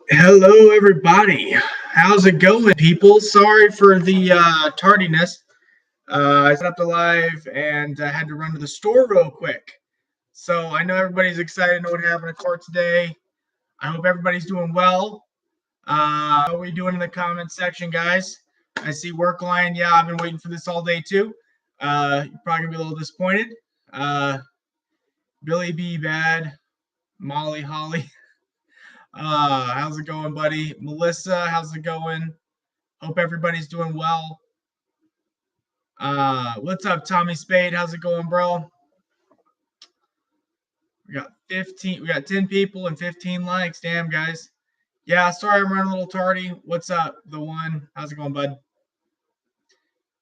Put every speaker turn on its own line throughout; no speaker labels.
Hello, everybody. How's it going, people? Sorry for the tardiness. I set up the live and I had to run to the store real quick. So I know everybody's excited to know what happened at court today. I hope everybody's doing well. How are we doing in the comments section, guys? I see work line. Yeah, I've been waiting for this all day too. You're probably gonna be a little disappointed. Uh, Billy B. Bad, Molly Holly. How's it going, buddy? Melissa, how's it going? Hope everybody's doing well. What's up, Tommy Spade? How's it going, bro? We got 15, we got 10 people and 15 likes. Damn, guys. Yeah, sorry I'm running a little tardy. What's up, the one? How's it going, bud?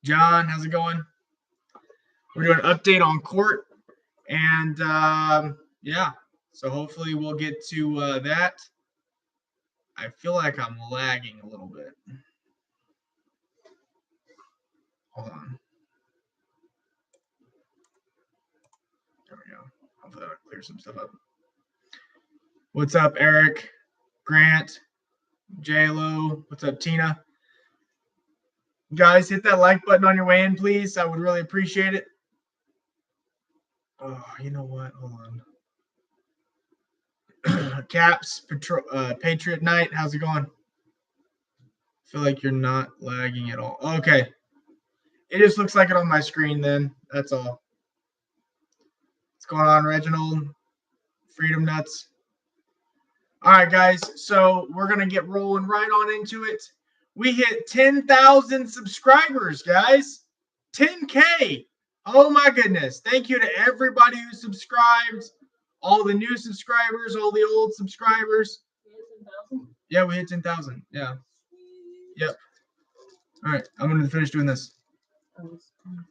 John, how's it going? We're doing an update on court. And yeah, so hopefully we'll get to that. I feel like I'm lagging a little bit. Hold on. There we go. Hopefully that'll clear some stuff up. What's up, Eric? Grant? J-Lo? What's up, Tina? Guys, hit that like button on your way in, please. I would really appreciate it. Oh, you know what? Hold on. Caps, Patriot Knight, how's it going? I feel like you're not lagging at all. Okay. It just looks like it on my screen then. That's all. What's going on, Reginald? Freedom Nuts. All right, guys. So we're going to get rolling right on into it. We hit 10,000 subscribers, guys. 10K. Oh, my goodness. Thank you to everybody who subscribed. All the new subscribers, all the old subscribers. Yeah, we hit 10,000. Yeah. Yep. All right. I'm going to finish doing this.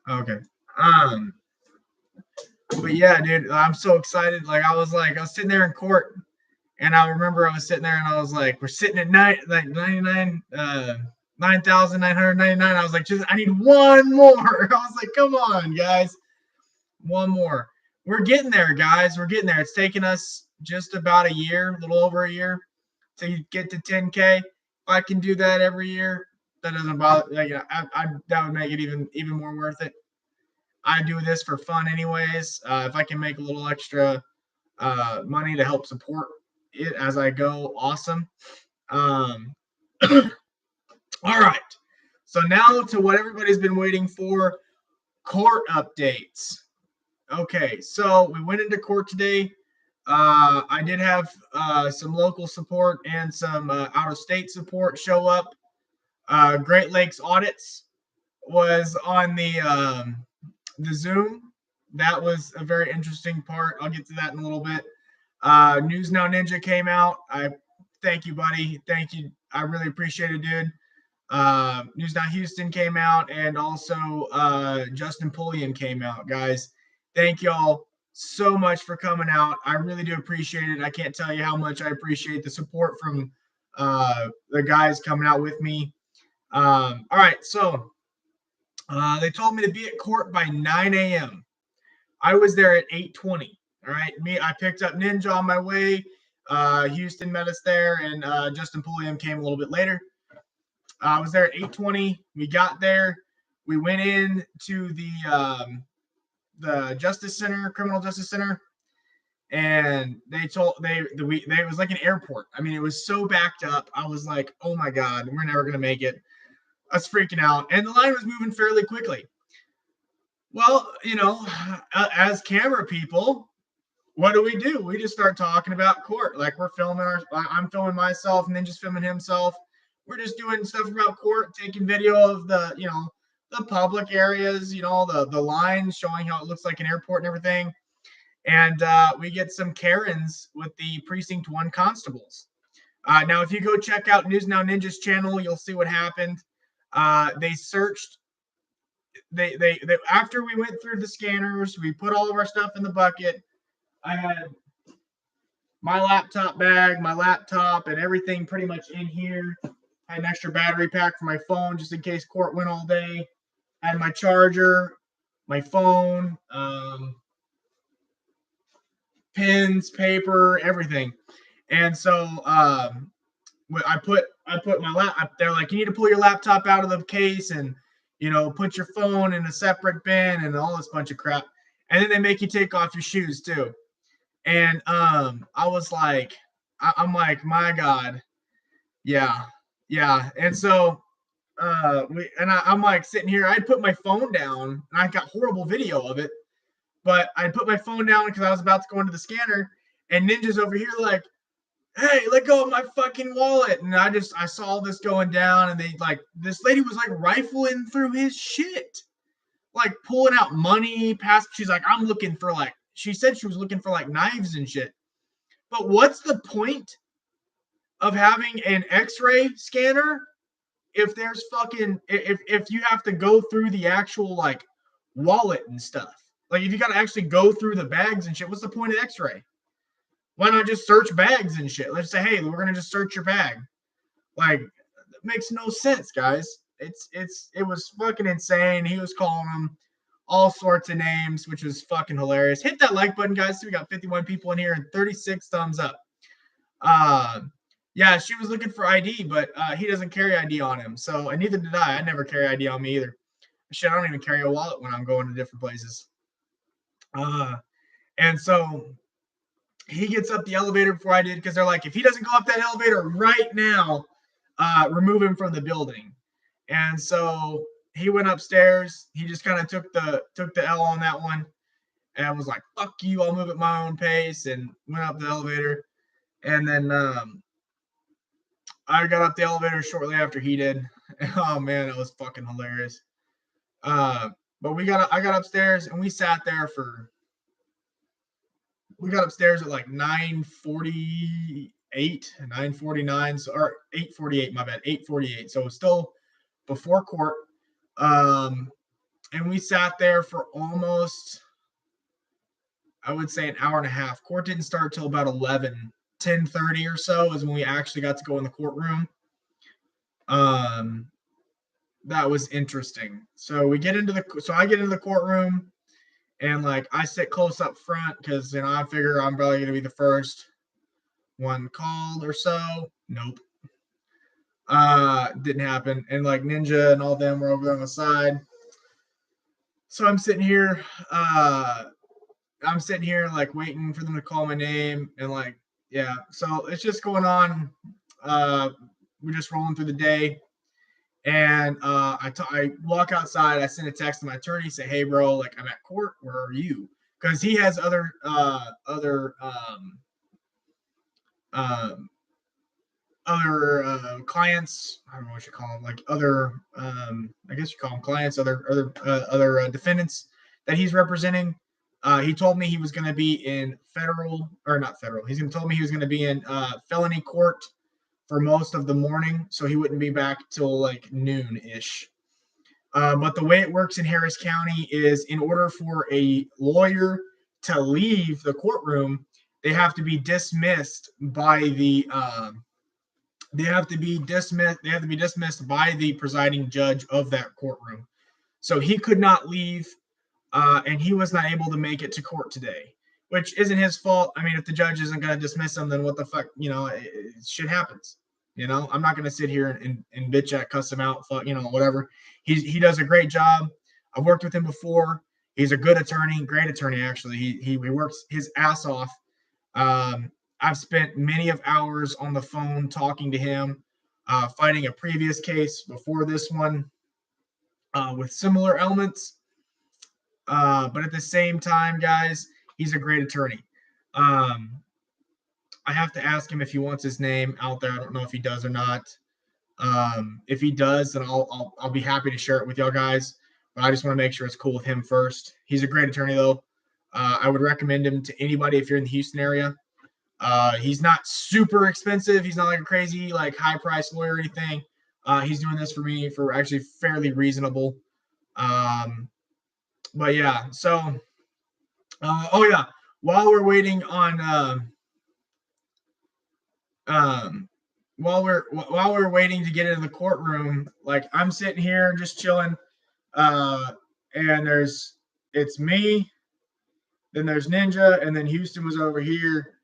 Okay. But yeah, dude, I'm so excited. Like I was sitting there in court, and I remember I was sitting there, and I was like, we're sitting at 9,999. I was like, I need one more. I was like, come on, guys, one more. We're getting there, guys. We're getting there. It's taken us just about a year, a little over a year, to get to 10K. If I can do that every year, that doesn't bother. Like, that would make it even more worth it. I do this for fun, anyways. If I can make a little extra money to help support it as I go, awesome. All right. So now to what everybody's been waiting for, court updates. Okay, so we went into court today. I did have some local support and some out-of-state support show up. Great Lakes Audits was on the Zoom. That was a very interesting part. I'll get to that in a little bit. News Now Ninja came out. I thank you, buddy. Thank you. I really appreciate it, dude. News Now Houston came out, and also Justin Pulliam came out, guys. Thank y'all so much for coming out. I really do appreciate it. I can't tell you how much I appreciate the support from the guys coming out with me. All right, so they told me to be at court by 9 a.m. I was there at 8:20. All right, I picked up Ninja on my way. Houston met us there, and Justin Pulliam came a little bit later. I was there at 8:20. We got there. We went in to the Justice Center, Criminal Justice Center, and it was like an airport. I mean, it was so backed up. I was like, oh my god, we're never gonna make it. I was freaking out, and the line was moving fairly quickly. Well, as camera people, what do? We just start talking about court. Like I'm filming myself and then just filming himself. We're just doing stuff about court, taking video of the public areas, the lines, showing how it looks like an airport and everything. And we get some Karens with the Precinct 1 constables. Now, if you go check out News Now Ninja's channel, you'll see what happened. They searched. They after we went through the scanners, we put all of our stuff in the bucket. I had my laptop bag, my laptop, and everything pretty much in here. I had an extra battery pack for my phone just in case court went all day. I had my charger, my phone, pens, paper, everything. And so I put my laptop. They're like, you need to pull your laptop out of the case and put your phone in a separate bin and all this bunch of crap. And then they make you take off your shoes too. And I was like, I'm like, my God, yeah, yeah. And so I'm like sitting here. I'd put my phone down, and I got horrible video of it. But I put my phone down because I was about to go into the scanner, and Ninja's over here like, hey, let go of my fucking wallet. And I saw this going down, and this lady was like rifling through his shit, like pulling out money. She's like, I'm looking for she said she was looking for like knives and shit. But what's the point of having an X-ray scanner if there's if you have to go through the actual like wallet and stuff? Like if you got to actually go through the bags and shit, what's the point of X-ray? Why not just search bags and shit? Let's say, hey, we're gonna just search your bag. Like, it makes no sense, guys. It was fucking insane. He was calling them all sorts of names, which was fucking hilarious. Hit that like button, guys. So we got 51 people in here and 36 thumbs up. Yeah, she was looking for ID, but he doesn't carry ID on him. So, and neither did I. I never carry ID on me either. Shit, I don't even carry a wallet when I'm going to different places. And so he gets up the elevator before I did because they're like, if he doesn't go up that elevator right now, remove him from the building. And so he went upstairs. He just kind of took the L on that one and was like, fuck you, I'll move at my own pace, and went up the elevator. And then I got up the elevator shortly after he did. Oh man, it was fucking hilarious. But I got upstairs and we sat there we got upstairs at like 9:48, 9:49, or 8:48, my bad, 8:48. So it was still before court. And we sat there for almost, I would say, an hour and a half. Court didn't start till about 10:30 or so is when we actually got to go in the courtroom. That was interesting. So I get into the courtroom, and like I sit close up front because I figure I'm probably gonna be the first one called or so. Nope. Didn't happen. And like Ninja and all them were over on the side. So I'm sitting here like waiting for them to call my name, and like, yeah. So it's just going on. We're just rolling through the day. And I walk outside. I send a text to my attorney, say, "Hey, bro, like I'm at court. Where are you?" Because he has other clients. I don't know what you call them, like other. I guess you call them clients, other defendants that he's representing. He told me he was going to be in not federal. He's going to told me he was going to be in felony court for most of the morning, so he wouldn't be back till like noon-ish. But the way it works in Harris County is, in order for a lawyer to leave the courtroom, they have to be dismissed by the presiding judge of that courtroom. So he could not leave, and he was not able to make it to court today, which isn't his fault. I mean, if the judge isn't going to dismiss him, then what the fuck, shit happens. I'm not going to sit here and bitch at, cuss him out, fuck, whatever. He does a great job. I've worked with him before. He's a good attorney, great attorney, actually. He works his ass off. I've spent many of hours on the phone talking to him, fighting a previous case before this one with similar elements. But at the same time, guys, he's a great attorney. I have to ask him if he wants his name out there. I don't know if he does or not. If he does, then I'll be happy to share it with y'all guys. But I just want to make sure it's cool with him first. He's a great attorney, though. I would recommend him to anybody if you're in the Houston area. He's not super expensive. He's not like a crazy, like high-priced lawyer or anything. He's doing this for me for actually fairly reasonable. But yeah, so oh yeah, while we're waiting on while we're waiting to get into the courtroom, like I'm sitting here just chilling, and it's me, then there's Ninja, and then Houston was over here,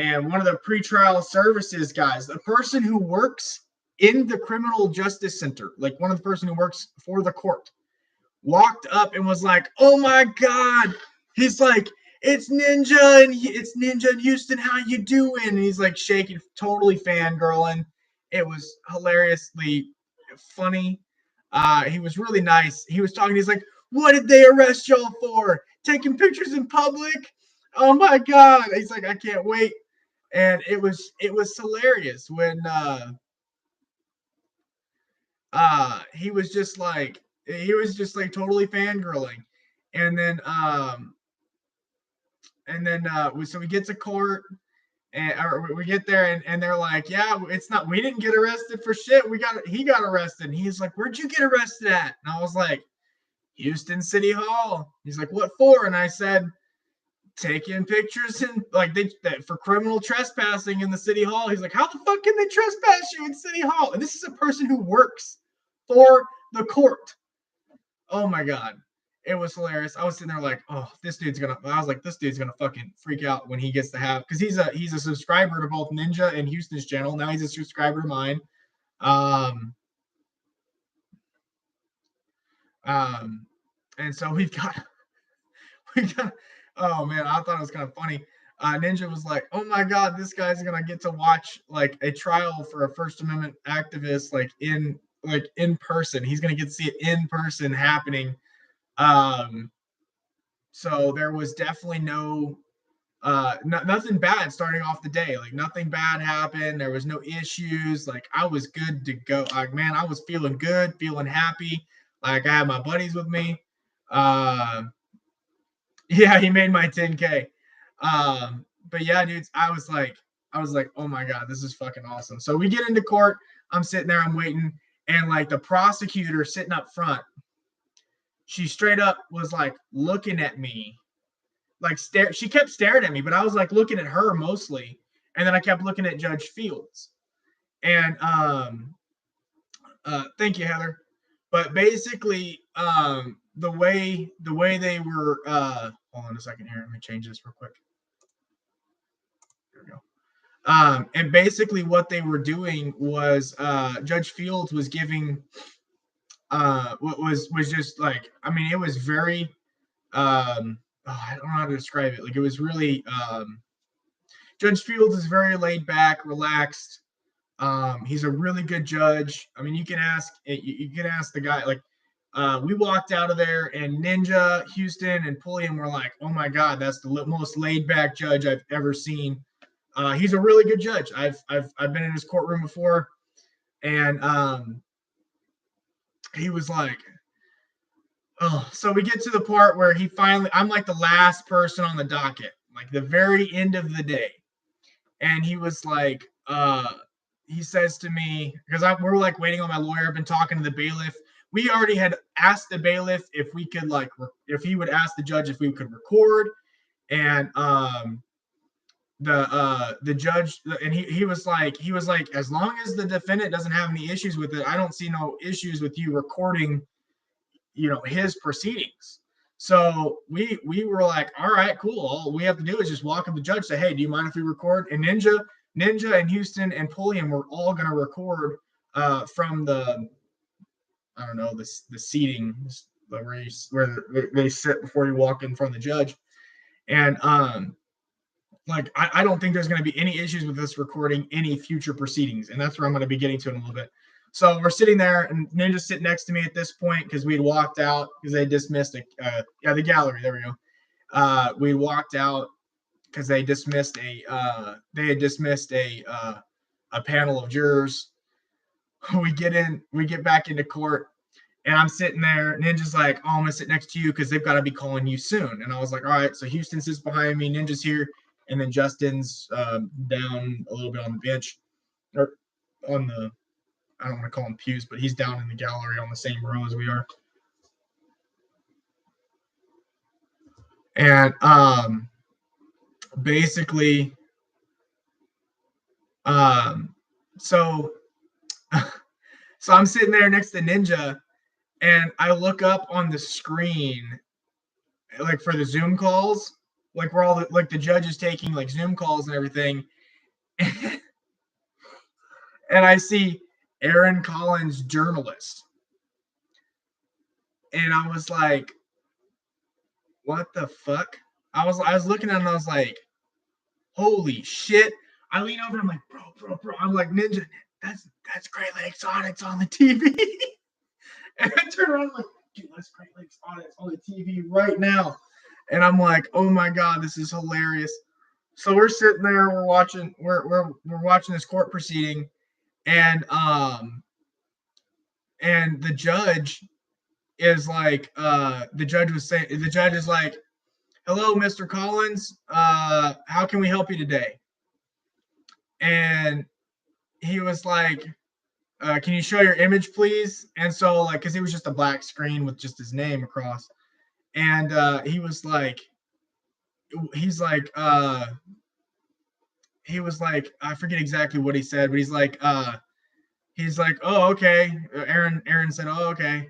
and one of the pretrial services guys, the person who works in the criminal justice center, like one of the person who works for the court, walked up and was like, "Oh my God." He's like, it's Ninja and Houston. How you doing? And he's like shaking, totally fangirling. It was hilariously funny. He was really nice. He was talking. He's like, "What did they arrest y'all for? Taking pictures in public? Oh my God." He's like, "I can't wait." And it was hilarious when he was just like totally fangirling. And then so we get to court, and or we get there, and they're like, "Yeah, it's not, we didn't get arrested for shit. He got arrested." And he's like, "Where'd you get arrested at?" And I was like, "Houston City Hall." He's like, "What for?" And I said, "Taking pictures and like for criminal trespassing in the city hall." He's like, "How the fuck can they trespass you in city hall?" And this is a person who works for the court. Oh my God. It was hilarious. I was sitting there like, "Oh, this dude's gonna," I was like, "This dude's gonna fucking freak out when he gets to have," because he's a subscriber to both Ninja and Houston's channel. Now he's a subscriber to mine. Um, and so we got, oh man, I thought it was kind of funny. Ninja was like, "Oh my God, this guy's gonna get to watch like a trial for a First Amendment activist like in person. He's gonna get to see it in person happening." Um, so there was definitely nothing bad starting off the day. Like nothing bad happened. There was no issues. Like I was good to go. Like man, I was feeling good, feeling happy. Like I had my buddies with me. Uh, yeah, he made my 10K. But yeah, dudes, I was like, "Oh my God, this is fucking awesome." So we get into court. I'm sitting there, I'm waiting, and like the prosecutor sitting up front, she straight up was like looking at me, like she kept staring at me, but I was like looking at her mostly, and then I kept looking at Judge Fields. And thank you, Heather. But basically, the way they were, hold on a second here, let me change this real quick. There we go. And basically what they were doing was Judge Fields was giving what was just like, I mean, it was very I don't know how to describe it. Like it was really Judge Fields is very laid back, relaxed. He's a really good judge. I mean, you can ask the guy. Like we walked out of there, and Ninja, Houston, and Pulliam were like, "Oh my God, that's the most laid back judge I've ever seen." He's a really good judge. I've been in his courtroom before, and he was like, "Oh." So we get to the part where I'm like the last person on the docket, like the very end of the day, and he was like, he says to me, because we're like waiting on my lawyer. I've been talking to the bailiff. We already had asked the bailiff if we could if he would ask the judge if we could record, and the judge, and he was like, "As long as the defendant doesn't have any issues with it, I don't see no issues with you recording, his proceedings." So we were like, "All right, cool. All we have to do is just walk up to the judge, say, 'Hey, do you mind if we record?'" And Ninja and Houston and Pulliam were all gonna record from the, I don't know, the seating where they sit before you walk in front of the judge. And like I don't think there's going to be any issues with this recording any future proceedings, and that's where I'm going to be getting to in a little bit. So we're sitting there, and Ninja's sitting next to me at this point because we had walked out because they dismissed the gallery. There we go. We walked out because they dismissed a panel of jurors. We get back into court, and I'm sitting there. Ninja's like, "Oh, I'm gonna sit next to you because they've got to be calling you soon." And I was like, "All right." So Houston sits behind me, Ninja's here, and then Justin's down a little bit on the bench, or on the, I don't want to call him pews, but he's down in the gallery on the same row as we are. And basically, so so I'm sitting there next to Ninja, and I look up on the screen, like for the Zoom calls, like where all the like the judge is taking like Zoom calls and everything. And I see Aaron Collins, journalist. And I was like, what the fuck? I was looking at him and I was like, holy shit. I lean over and I'm like, bro. I'm like, Ninja, that's Great Lakes Audit's on the TV. And I turn around, I'm like, dude, that's Great Lakes Audit's on the TV right now. And I'm like, oh my God, this is hilarious. So we're sitting there, we're watching this court proceeding, and the judge is like, the judge is like, hello, Mr. Collins, how can we help you today? And he was like, can you show your image, please? And so, like, because it was just a black screen with just his name across. And he was like, I forget exactly what he said, but he's like, oh, okay. Aaron said, oh, okay.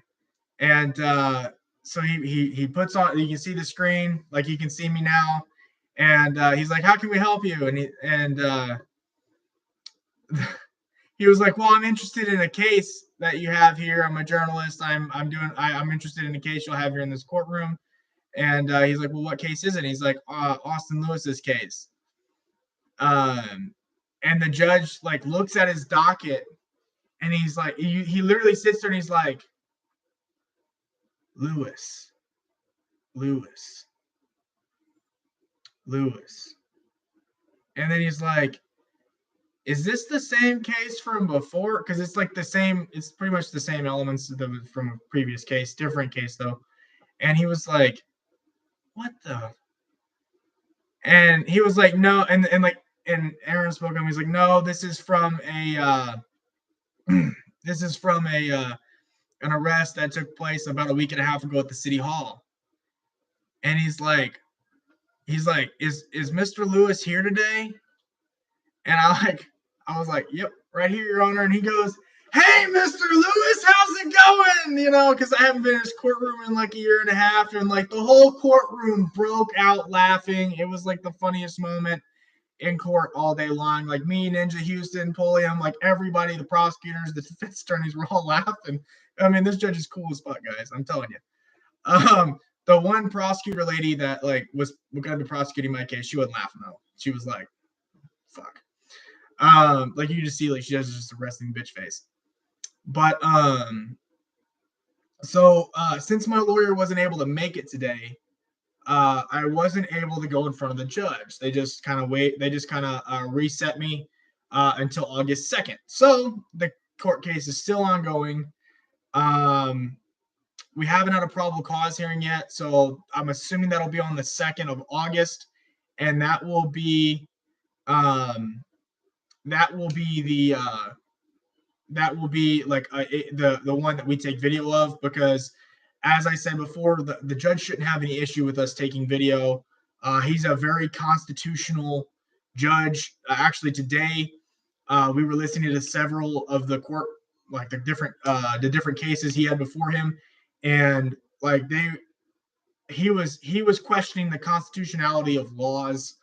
And so he puts on, you can see the screen, like you can see me now. And he's like, how can we help you? And he was like, well, I'm interested in a case that you have here. I'm a journalist. I'm interested in a case you'll have here in this courtroom. And he's like, well, what case is it? And he's like, Austin Lewis's case. And the judge like looks at his docket, and he's like, he literally sits there and he's like, Lewis. And then he's like, is this the same case from before? Because it's like the same, it's pretty much the same elements from a previous case, different case though. And he was like, what the? And he was like, no. And Aaron spoke him. He's like, no, this is from a an arrest that took place about a week and a half ago at the city hall. And he's like, is Mr. Lewis here today? And I was like, yep, right here, Your Honor. And he goes, hey, Mr. Lewis, how's it going? You know, because I haven't been in his courtroom in like a year and a half. And like the whole courtroom broke out laughing. It was like the funniest moment in court all day long. Like me, Ninja, Houston, Pulliam, like everybody, the prosecutors, the defense attorneys were all laughing. I mean, this judge is cool as fuck, guys. I'm telling you. The one prosecutor lady that like was going to be prosecuting my case, she wasn't laughing though. She was like, fuck. Like you just see, like she has just a resting bitch face. But since my lawyer wasn't able to make it today, I wasn't able to go in front of the judge. They just kind of reset me until August 2nd. So the court case is still ongoing. We haven't had a probable cause hearing yet, so I'm assuming that'll be on the 2nd of August, and that will be the one that we take video of, because as I said before, the judge shouldn't have any issue with us taking video. He's a very constitutional judge. Actually, today we were listening to several of the court, like the different cases he had before him, and like he was questioning the constitutionality of laws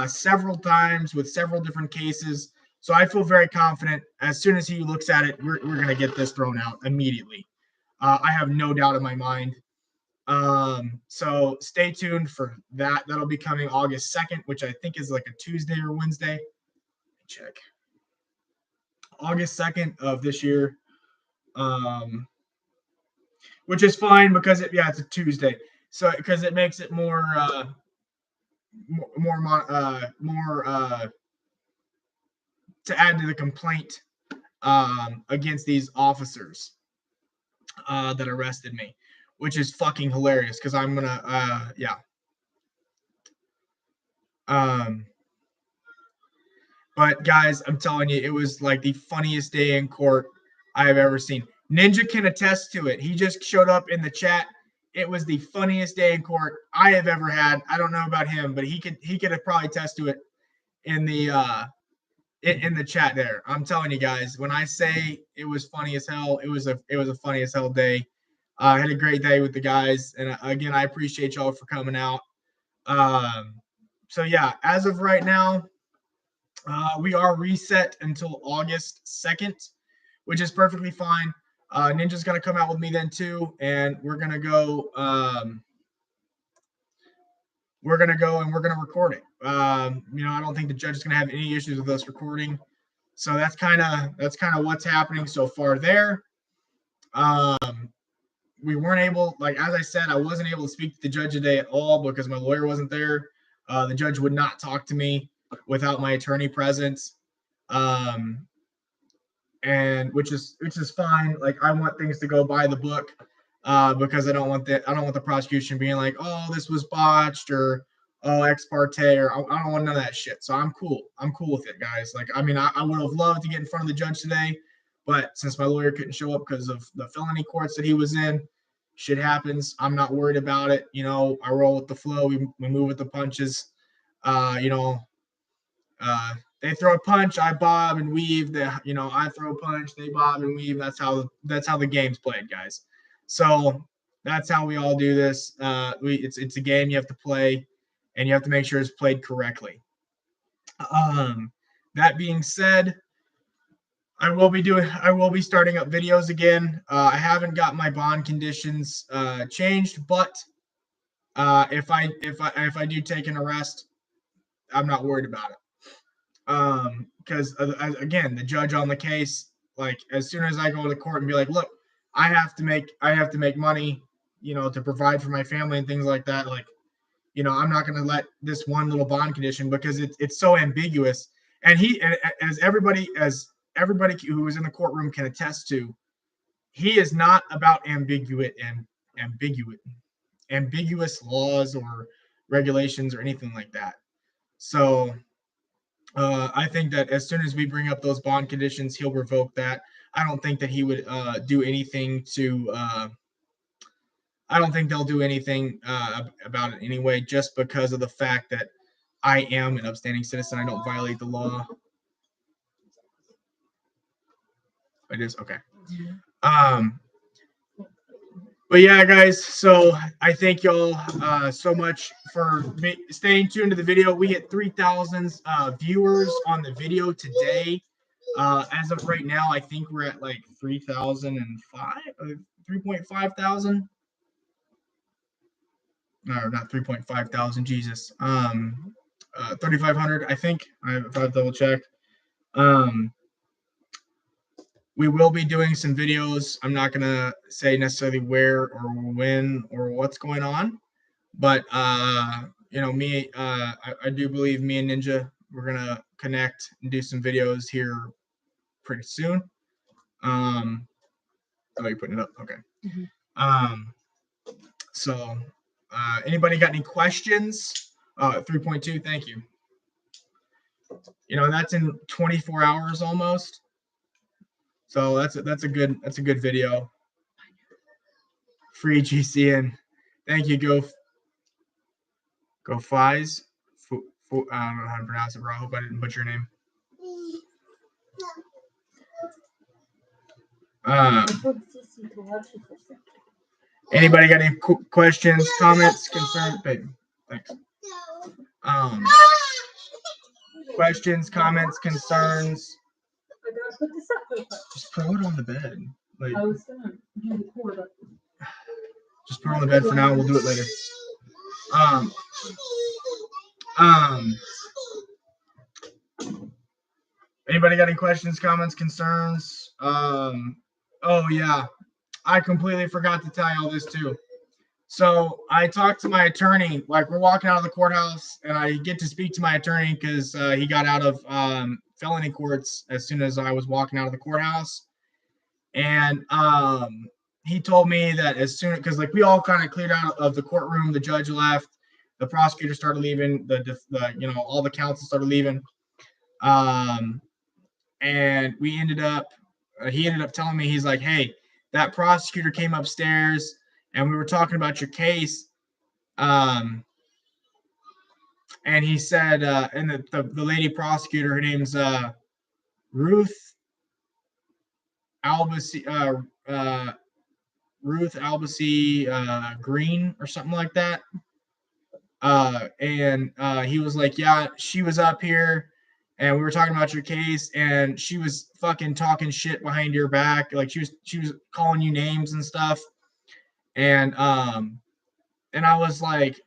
several times with several different cases. So I feel very confident. As soon as he looks at it, we're going to get this thrown out immediately. I have no doubt in my mind. So stay tuned for that. That'll be coming August 2nd, which I think is like a Tuesday or Wednesday. Check. August 2nd of this year. Which is fine because it's a Tuesday. So because it makes it more to add to the complaint against these officers that arrested me, which is fucking hilarious because I'm gonna but guys, I'm telling you, it was like the funniest day in court I have ever seen. Ninja can attest to it. He just showed up in the chat. It was the funniest day in court I have ever had. I don't know about him, but he could probably attest to it in the chat there. I'm telling you guys, when I say it was funny as hell, it was a funny as hell day. I had a great day with the guys, and again, I appreciate y'all for coming out. So yeah, as of right now, we are reset until August 2nd, which is perfectly fine. Ninja's gonna come out with me then too, and we're gonna go. We're gonna go and we're gonna record it. I don't think the judge is gonna have any issues with us recording. So that's kind of what's happening so far there. We weren't able, like as I said, I wasn't able to speak to the judge today at all because my lawyer wasn't there. The judge would not talk to me without my attorney present. And which is fine. Like I want things to go by the book, because I don't want the prosecution being like, oh, this was botched, or oh, ex parte, or I don't want none of that shit. So I'm cool. I'm cool with it, guys. Like I mean, I would have loved to get in front of the judge today, but since my lawyer couldn't show up because of the felony courts that he was in, shit happens. I'm not worried about it. I roll with the flow. We move with the punches. Uh, you know, uh, they throw a punch, I bob and weave. I throw a punch, they bob and weave. That's how the game's played, guys. So that's how we all do this. It's a game you have to play, and you have to make sure it's played correctly. That being said, I will be starting up videos again. I haven't got my bond conditions changed, but if I do take an arrest, I'm not worried about it. Because again, the judge on the case, like as soon as I go to court and be like, look, I have to make money, to provide for my family and things like that. Like, I'm not going to let this one little bond condition, because it's so ambiguous. And as everybody who was in the courtroom can attest to, he is not about ambiguous laws or regulations or anything like that. So I think that as soon as we bring up those bond conditions, he'll revoke that. I don't think that he would do anything to. I don't think they'll do anything about it anyway, just because of the fact that I am an upstanding citizen. I don't violate the law. It is okay. But yeah, guys. So I thank y'all so much for staying tuned to the video. We hit 3,000 viewers on the video today. As of right now, I think we're at like 3,005, 3.5 thousand. No, not 3.5 thousand. Jesus. 3,500. I think. If I double check. We will be doing some videos. I'm not gonna say necessarily where or when or what's going on, but me. I do believe me and Ninja, we're gonna connect and do some videos here pretty soon. Oh, you're putting it up. Okay. So, anybody got any questions? 3.2. Thank you. That's in 24 hours almost. So that's a good video. Free GCN. Thank you. Go Flies. I don't know how to pronounce it, bro. I hope I didn't butcher your name. Anybody got any questions, comments, concerns? Babe, thanks. Questions, comments, concerns? Just throw it on the bed. Like, I was gonna do the cord up. Just put it on the bed for now. We'll do it later. Anybody got any questions, comments, concerns? Oh yeah, I completely forgot to tell you all this too. So I talked to my attorney. Like, we're walking out of the courthouse, and I get to speak to my attorney because he got out of felony courts as soon as I was walking out of the courthouse. And he told me that as soon, because like we all kind of cleared out of the courtroom, the judge left, the prosecutor started leaving, all the counsel started leaving, and he ended up telling me, he's like, hey, that prosecutor came upstairs and we were talking about your case, and he said, and the lady prosecutor, her name's Ruth Albasi, Green or something like that. And he was like, yeah, she was up here and we were talking about your case and she was fucking talking shit behind your back. Like she was calling you names and stuff. And I was like,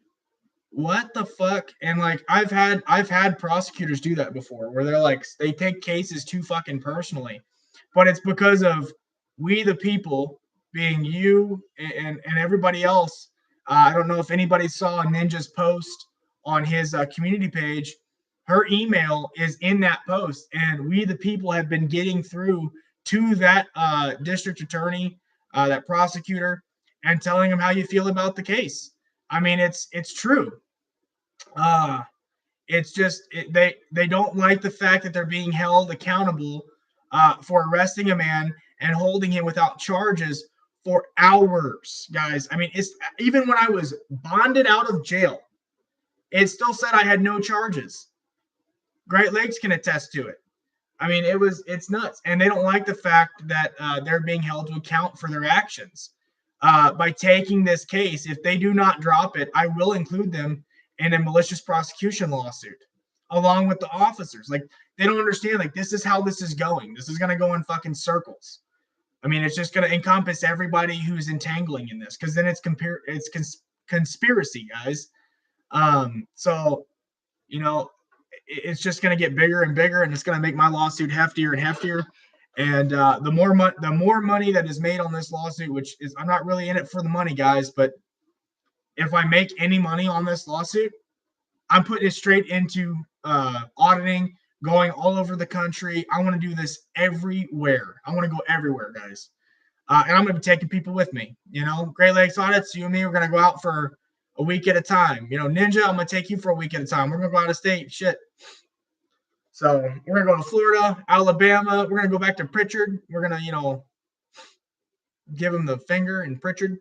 what the fuck? And like I've had prosecutors do that before where they're like they take cases too fucking personally. But it's because of we the people, being you and everybody else. I don't know if anybody saw Ninja's post on his community page. Her email is in that post, and we the people have been getting through to that district attorney, that prosecutor, and telling him how you feel about the case. I mean, it's true. Uh, it's just they don't like the fact that they're being held accountable for arresting a man and holding him without charges for hours, guys. I mean, it's even when I was bonded out of jail, it still said I had no charges. Great Lakes can attest to it. I mean, it's nuts, and they don't like the fact that they're being held to account for their actions. By taking this case, if they do not drop it, I will include them in a malicious prosecution lawsuit, along with the officers. Like they don't understand. Like this is how this is going. This is going to go in fucking circles. I mean, it's just going to encompass everybody who's entangling in this, because then it's conspiracy, guys. So you know, it's just going to get bigger and bigger, and it's going to make my lawsuit heftier and heftier. And the more money that is made on this lawsuit, which is I'm not really in it for the money, guys, but if I make any money on this lawsuit, I'm putting it straight into auditing, going all over the country. I want to do this everywhere. I want to go everywhere, guys. And I'm going to be taking people with me. You know, Great Lakes Audits, you and me, we're going to go out for a week at a time. You know, Ninja, I'm going to take you for a week at a time. We're going to go out of state. Shit. So we're going to go to Florida, Alabama. We're going to go back to Pritchard. We're going to, you know, give him the finger in Pritchard.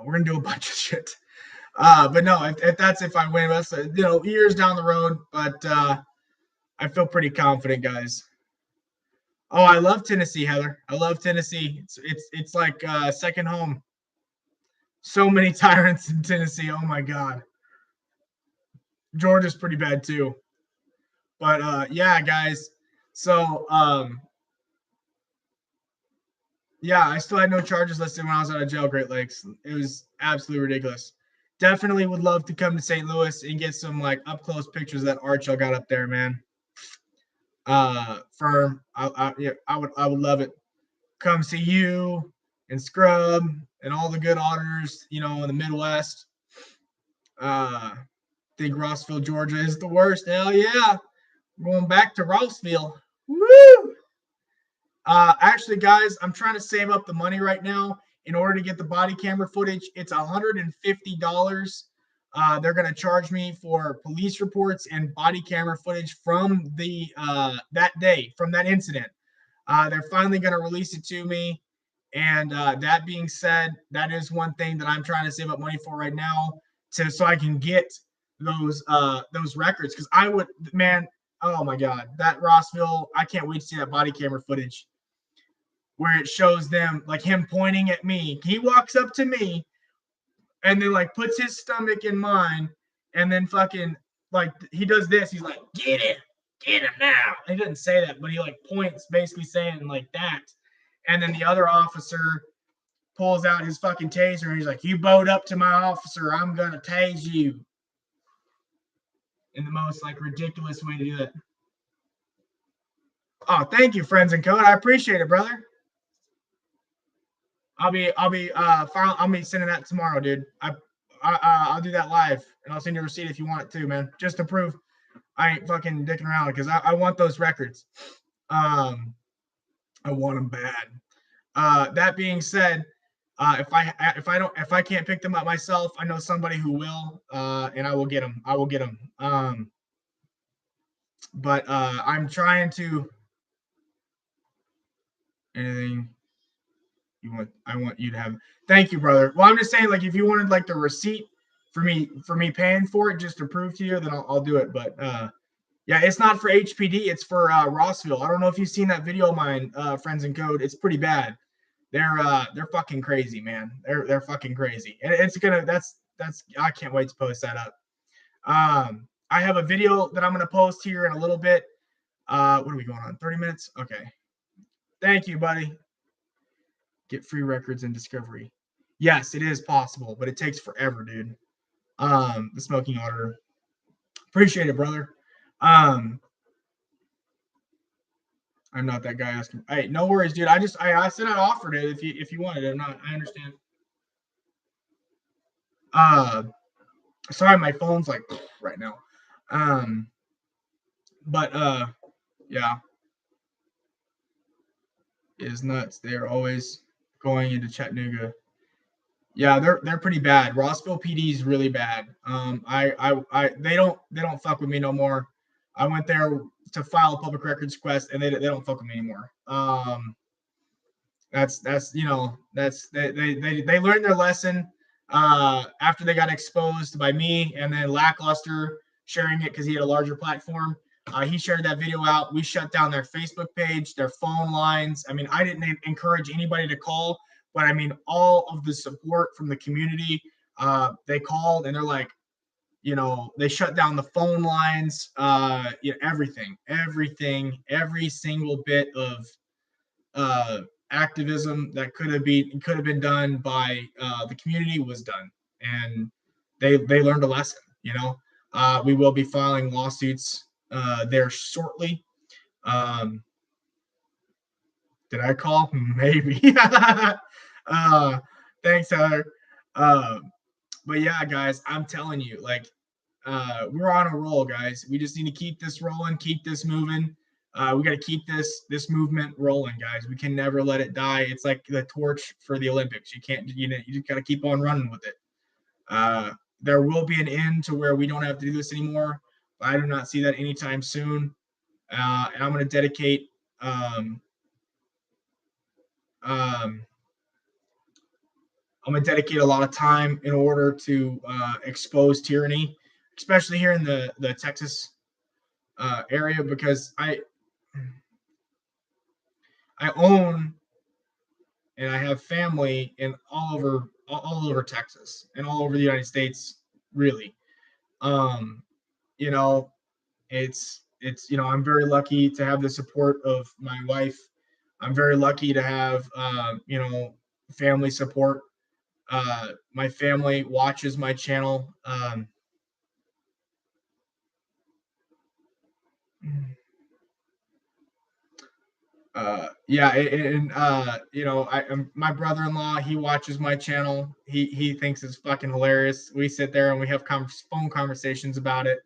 We're going to do a bunch of shit. But no, if that's if I win, that's you know, years down the road. But I feel pretty confident, guys. Oh, I love Tennessee, Heather. I love Tennessee. It's like second home. So many tyrants in Tennessee. Oh my god. Georgia's pretty bad too. But yeah, guys. So yeah, I still had no charges listed when I was out of jail, Great Lakes. It was absolutely ridiculous. Definitely would love to come to St. Louis and get some like up close pictures of that arch I got up there, man. Firm. I would love it. Come see you and Scrub and all the good auditors, you know, in the Midwest. Think Rossville, Georgia is the worst. Hell yeah. We're going back to Rossville. Woo! Actually, guys, I'm trying to save up the money right now in order to get the body camera footage. It's $150. They're going to charge me for police reports and body camera footage from the that day, from that incident. They're finally going to release it to me. And that being said, that is one thing that I'm trying to save up money for right now, so I can get those records. Because I would, man, oh my God, that Rossville, I can't wait to see that body camera footage where it shows them like him pointing at me. He walks up to me and then like puts his stomach in mine, and then fucking like he does this. He's like, get him now. He doesn't say that, but he like points, basically saying like that. And then the other officer pulls out his fucking taser and he's like, you bowed up to my officer, I'm gonna tase you. In the most like ridiculous way to do that. Oh, thank you, friends and code. I appreciate it, brother. I'll be sending that tomorrow, dude. I'll do that live, and I'll send you a receipt if you want it too, man. Just to prove I ain't fucking dicking around, because I want those records. I want them bad. That being said, if I can't pick them up myself, I know somebody who will, and I will get them. I will get them. But I'm trying to. Anything you want, I want you to have. Thank you, brother. Well, I'm just saying, like, if you wanted like the receipt for me paying for it just to prove to you, then I'll do it. But yeah, it's not for HPD, it's for Rossville. I don't know if you've seen that video of mine, friends in code. It's pretty bad. They're fucking crazy, man. They're fucking crazy. And it's gonna that's I can't wait to post that up. I have a video that I'm going to post here in a little bit. What are we going on? 30 minutes? Okay. Thank you, buddy. Get free records in Discovery. Yes, it is possible, but it takes forever, dude. The smoking auditor. Appreciate it, brother. I'm not that guy asking. Hey, no worries, dude. I said I offered it if you wanted it. I understand. Sorry, my phone's like right now. But yeah, it is nuts. They're always going into Chattanooga. Yeah, they're pretty bad. Rossville PD is really bad. They don't fuck with me no more. I went there to file a public records request, and they don't fuck with me anymore. That's you know they learned their lesson after they got exposed by me, and then Lackluster sharing it because he had a larger platform. He shared that video out. We shut down their Facebook page, their phone lines. I mean, I didn't encourage anybody to call, but I mean, all of the support from the community, they called and they're like, they shut down the phone lines, everything, every single bit of activism that could have been done by the community was done, and they learned a lesson. We will be filing lawsuits there shortly. Did I call? Maybe. Thanks, Heather. But yeah, guys, I'm telling you, like, we're on a roll, guys. We just need to keep this rolling, keep this moving. We got to keep this movement rolling, guys. We can never let it die. It's like the torch for the Olympics. You can't, you just got to keep on running with it. There will be an end to where we don't have to do this anymore. But I do not see that anytime soon. And I'm going to dedicate I'm going to dedicate a lot of time in order to expose tyranny, especially here in the Texas area, because I own and I have family in all over Texas and all over the United States, really. It's I'm very lucky to have the support of my wife. I'm very lucky to have family support. My family watches my channel. My brother-in-law, he watches my channel. He thinks it's fucking hilarious. We sit there and we have phone conversations about it,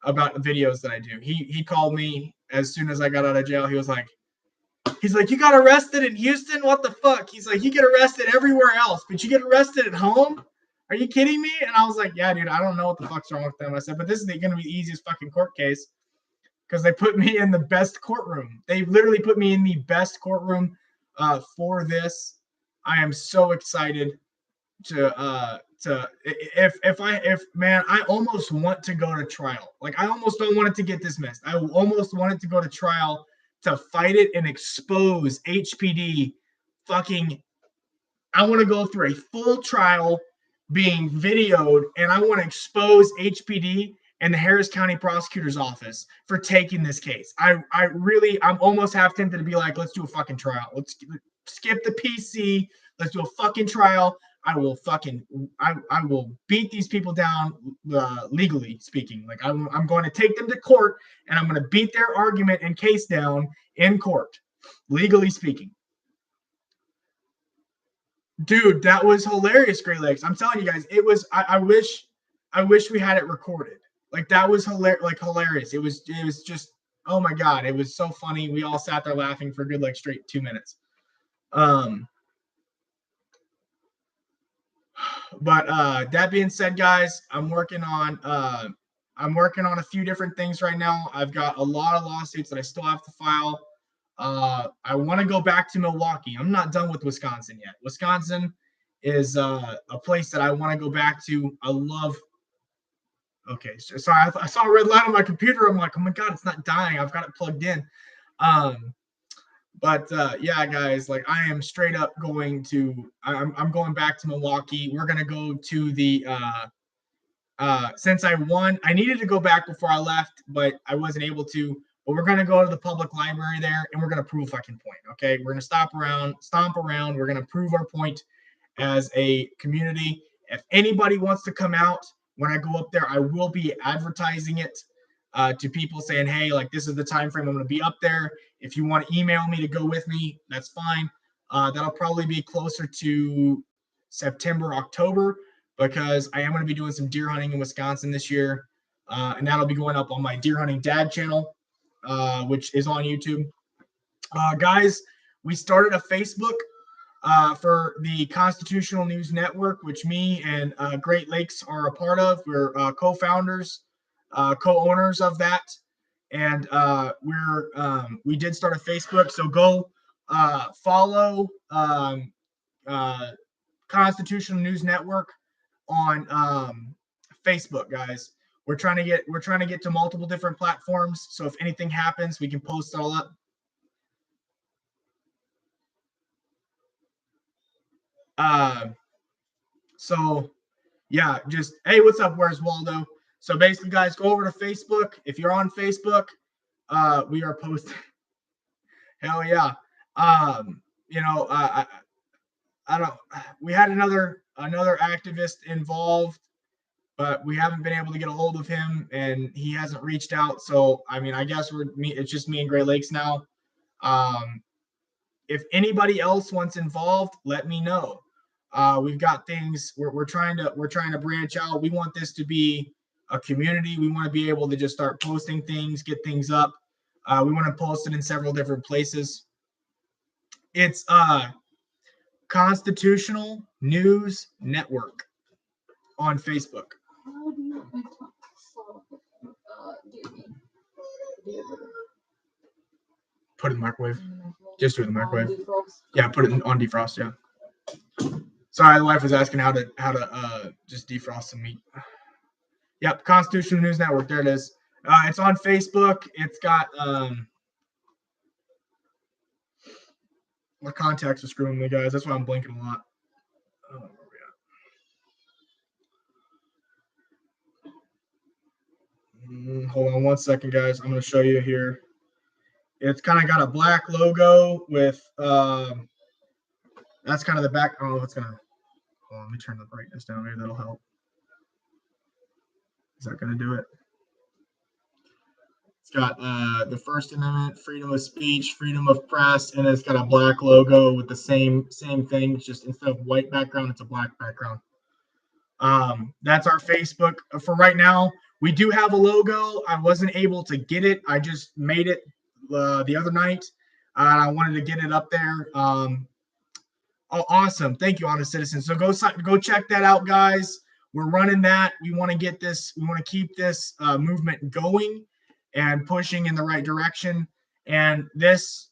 about the videos that I do. He called me as soon as I got out of jail. He's like, you got arrested in Houston? What the fuck? He's like, you get arrested everywhere else, but you get arrested at home? Are you kidding me? And I was like, yeah, dude, I don't know what the fuck's wrong with them. I said, but this is going to be the easiest fucking court case because they put me in the best courtroom. They literally put me in the best courtroom for this. I am so excited I almost want to go to trial. Like, I almost don't want it to get dismissed. I almost want it to go to trial to fight it and expose HPD fucking. I want to go through a full trial being videoed, and I want to expose HPD and the Harris County Prosecutor's Office for taking this case. I'm almost half tempted to be like, let's do a fucking trial. Let's skip the PC. Let's do a fucking trial. I will beat these people down, legally speaking. Like, I'm going to take them to court and I'm going to beat their argument and case down in court, legally speaking. Dude, that was hilarious, Great Lakes. I'm telling you guys, it was. I wish we had it recorded. Like, that was hilarious. It was just, oh my god, it was so funny. We all sat there laughing for a good straight 2 minutes. But that being said, guys, I'm working on a few different things right now. I've got a lot of lawsuits that I still have to file. I want to go back to Milwaukee. I'm not done with Wisconsin yet. Wisconsin is a place that I want to go back to. I love. Okay, so I saw a red light on my computer. I'm like, oh my god, it's not dying. I've got it plugged in. But yeah, guys, like I am straight up going to. I'm going back to Milwaukee. We're gonna go to the. Since I won, I needed to go back before I left, but I wasn't able to. But we're gonna go to the public library there, and we're gonna prove a fucking point. Okay, we're gonna stomp around. We're gonna prove our point as a community. If anybody wants to come out when I go up there, I will be advertising it to people saying, hey, like this is the time frame I'm going to be up there. If you want to email me to go with me, that's fine. That'll probably be closer to September, October, because I am going to be doing some deer hunting in Wisconsin this year. And that'll be going up on my Deer Hunting Dad channel, which is on YouTube. Guys, we started a Facebook for the Constitutional News Network, which me and Great Lakes are a part of. We're co-founders, co-owners of that, and we did start a Facebook. So go follow Constitutional News Network on Facebook, guys. We're trying to get to multiple different platforms. So if anything happens, we can post it all up. So yeah, just hey, what's up? Where's Waldo? So basically, guys, go over to Facebook. If you're on Facebook, we are posting. Hell yeah. I don't. We had another activist involved, but we haven't been able to get a hold of him, and he hasn't reached out. So I mean, I guess it's just me and Great Lakes now. If anybody else wants involved, let me know. We've got things we're trying to branch out. We want this to be a community. We want to be able to just start posting things, get things up. We want to post it in several different places. It's Constitutional News Network on Facebook. Put it in the microwave. Just do it in the microwave. Yeah, put it on defrost. Yeah. Sorry, the wife was asking how to just defrost some meat. Yep, Constitutional News Network. There it is. It's on Facebook. It's got my contacts are screwing me, guys. That's why I'm blinking a lot. Where we at? Hold on one second, guys. I'm going to show you here. It's kind of got a black logo with that's kind of the back. Oh, it's gonna. Hold on, let me turn the brightness down. Maybe that'll help. Is that going to do it? It's got the First Amendment, freedom of speech, freedom of press, and it's got a black logo with the same thing. It's just instead of white background, it's a black background. That's our Facebook for right now. We do have a logo. I wasn't able to get it. I just made it the other night. I wanted to get it up there. Oh, awesome. Thank you, Honest Citizen. So go check that out, guys. We're running that. We want to get this. We want to keep this movement going and pushing in the right direction. And this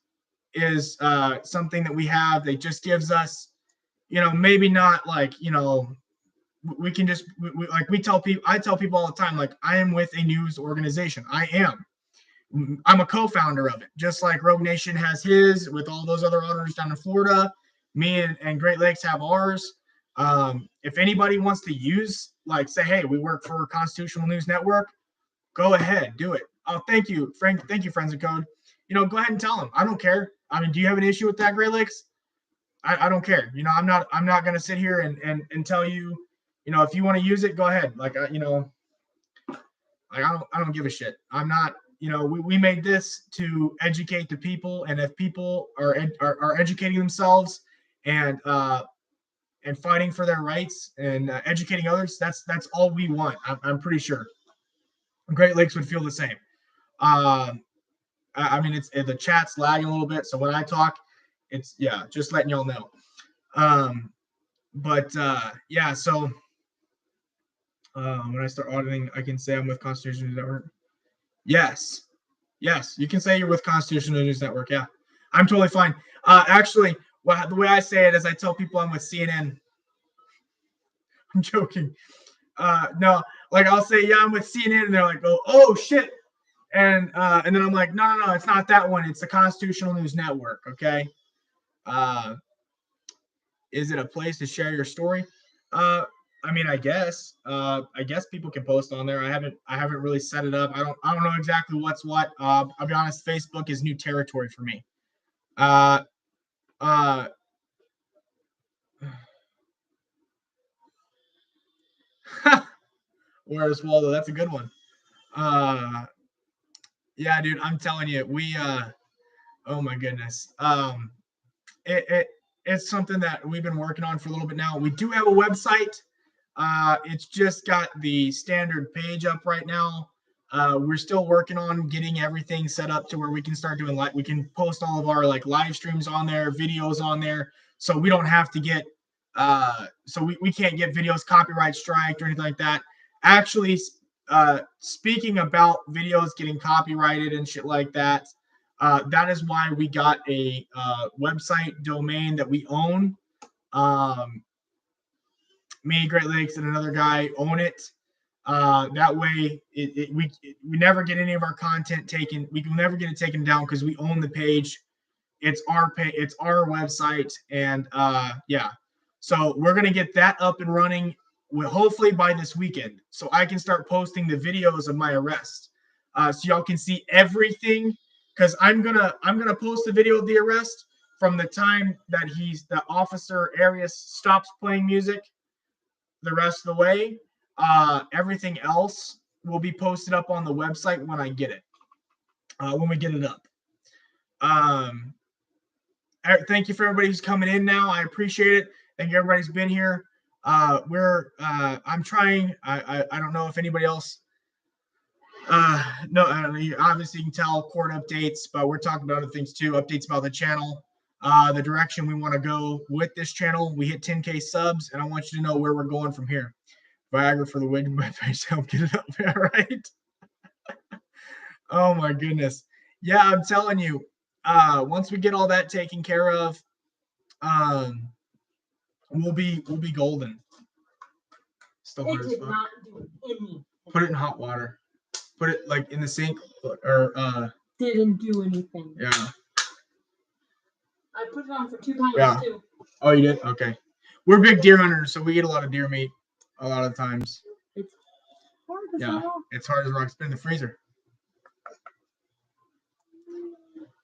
is something that we have that just gives us, maybe not like, we can just I tell people all the time, like I am with a news organization. I'm a co-founder of it, just like Rogue Nation has his with all those other auditors down in Florida. Me and Great Lakes have ours. If anybody wants to use, like, say, hey, we work for Constitutional News Network, go ahead, do it. Oh, thank you, Frank. Thank you, Friends of Code. Go ahead and tell them. I don't care. I mean, do you have an issue with that, Great Lakes? I don't care. I'm not going to sit here and tell you, if you want to use it, go ahead. Like, I don't give a shit. I'm not, we made this to educate the people. And if people are educating themselves and fighting for their rights and educating others, that's all we want. I'm pretty sure Great Lakes would feel the same. I mean, it's the chat's lagging a little bit, so when I talk, it's just letting y'all know. Yeah, so when I start auditing, I can say I'm with Constitutional News Network. Yes, you can say you're with Constitutional News Network. Yeah, I'm totally fine. Actually, the way I say it is I tell people I'm with CNN. I'm joking. No, like I'll say, yeah, I'm with CNN, and they're like, oh shit. And then I'm like, no, it's not that one. It's the Constitutional News Network. Okay. Is it a place to share your story? I mean, I guess people can post on there. I haven't really set it up. I don't know exactly what's what. I'll be honest, Facebook is new territory for me. Where's Waldo? That's a good one. Yeah, dude, I'm telling you, oh my goodness. It's something that we've been working on for a little bit now. We do have a website. It's just got the standard page up right now. We're still working on getting everything set up to where we can start doing we can post all of our like live streams on there, videos on there, so we don't have to get so we can't get videos copyright striked or anything like that. Actually, speaking about videos getting copyrighted and shit like that, that is why we got a website domain that we own. Me, Great Lakes, and another guy own it. That way, we never get any of our content taken. We can never get it taken down because we own the page. It's our it's our website, and yeah. So we're gonna get that up and running, hopefully by this weekend, so I can start posting the videos of my arrest, so y'all can see everything. Because I'm gonna post the video of the arrest from the time that the officer Arias stops playing music, the rest of the way. Everything else will be posted up on the website when I get it, when we get it up. Thank you for everybody who's coming in now. I appreciate it. Thank you, everybody who's been here. I'm trying. I don't know if anybody else. No, obviously you can tell court updates, but we're talking about other things too. Updates about the channel, the direction we want to go with this channel. We hit 10K subs, and I want you to know where we're going from here. Viagra for the win, my face, help get it up there, right? Oh my goodness. Yeah, I'm telling you, once we get all that taken care of, we'll be golden. Still hard as fuck. Put it in hot water. Put it like in the sink, or
didn't do anything.
Yeah.
I put it on for 2 pounds too.
Oh, you did? Okay. We're big deer hunters, so we eat a lot of deer meat a lot of times.
It's hard as
rock. It's hard as rock. It's been in the freezer.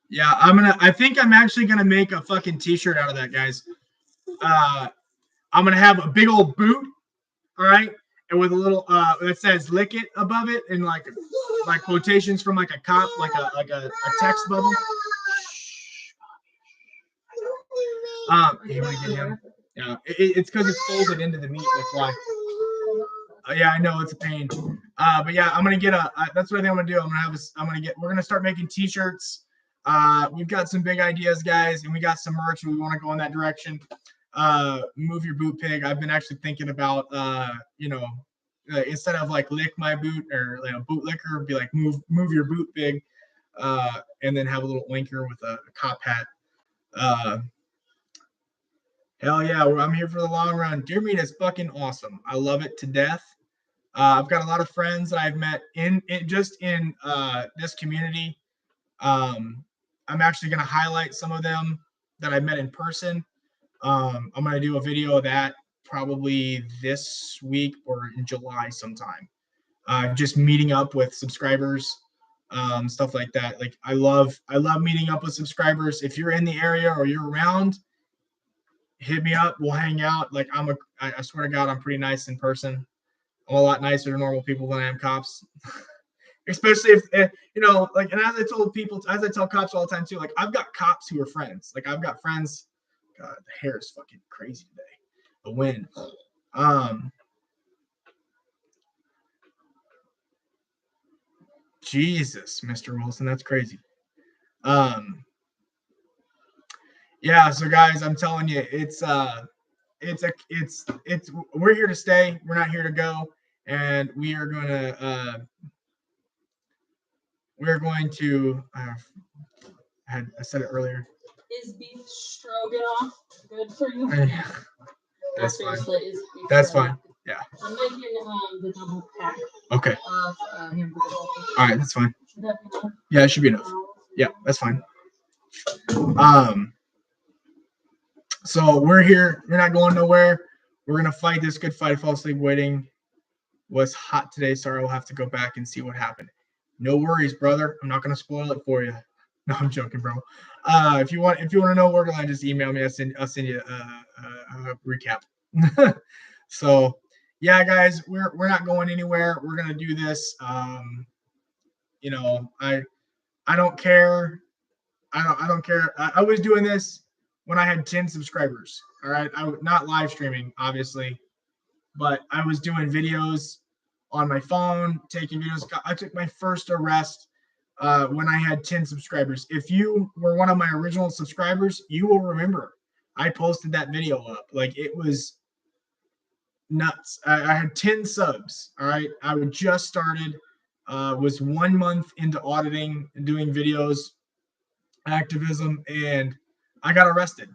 Yeah, I think I'm actually gonna make a fucking t-shirt out of that, guys. I'm gonna have a big old boot, all right, and with a little that says "lick it" above it, and like quotations from like a cop, like a text bubble. You want to get him? Yeah, it's because it's folded into the meat. That's why. Yeah, I know it's a pain. But yeah, I'm gonna get that's what I think I'm gonna do. We're gonna start making t-shirts. We've got some big ideas, guys, and we got some merch. We want to go in that direction. Move your boot pig. I've been actually thinking about, instead of like lick my boot or boot licker, be like move your boot pig, and then have a little linker with a cop hat. Hell yeah, I'm here for the long run. Deer meat is fucking awesome. I love it to death. I've got a lot of friends that I've met in this community. I'm actually going to highlight some of them that I met in person. I'm going to do a video of that probably this week or in July sometime. Just meeting up with subscribers, stuff like that. Like I love meeting up with subscribers. If you're in the area or you're around, hit me up. We'll hang out. Like I swear to God, I'm pretty nice in person. I'm a lot nicer to normal people than I am cops. Especially if like, and as I tell cops all the time too, like I've got cops who are friends. Like I've got friends. God, the hair is fucking crazy today. The wind. Jesus, Mr. Wilson, that's crazy. Yeah, so guys, I'm telling you, we're here to stay. We're not here to go, and we're going to. I said it earlier.
Is beef stroganoff good for you?
That's fine. That's fine. Yeah.
I'm making the double pack
Okay.
of hamburgers.
All right, that's fine.
Should that be enough?
Yeah, it should be enough. Yeah, that's fine. So we're here. We're not going nowhere. We're gonna fight this good fight. Fall asleep waiting. Was hot today. Sorry, we'll have to go back and see what happened. No worries, brother. I'm not gonna spoil it for you. No, I'm joking, bro. If you want to know where to land, just email me. I'll send you a recap. So, yeah, guys, we're not going anywhere. We're gonna do this. You know, I don't care. I don't care. I was doing this when I had 10 subscribers. All right, I was not live streaming, obviously, but I was doing videos on my phone, taking videos. I took my first arrest when I had 10 subscribers. If you were one of my original subscribers, you will remember I posted that video up. Like, it was nuts. I had 10 subs. All right, I would just started. Was 1 month into auditing and doing videos, activism, and I got arrested.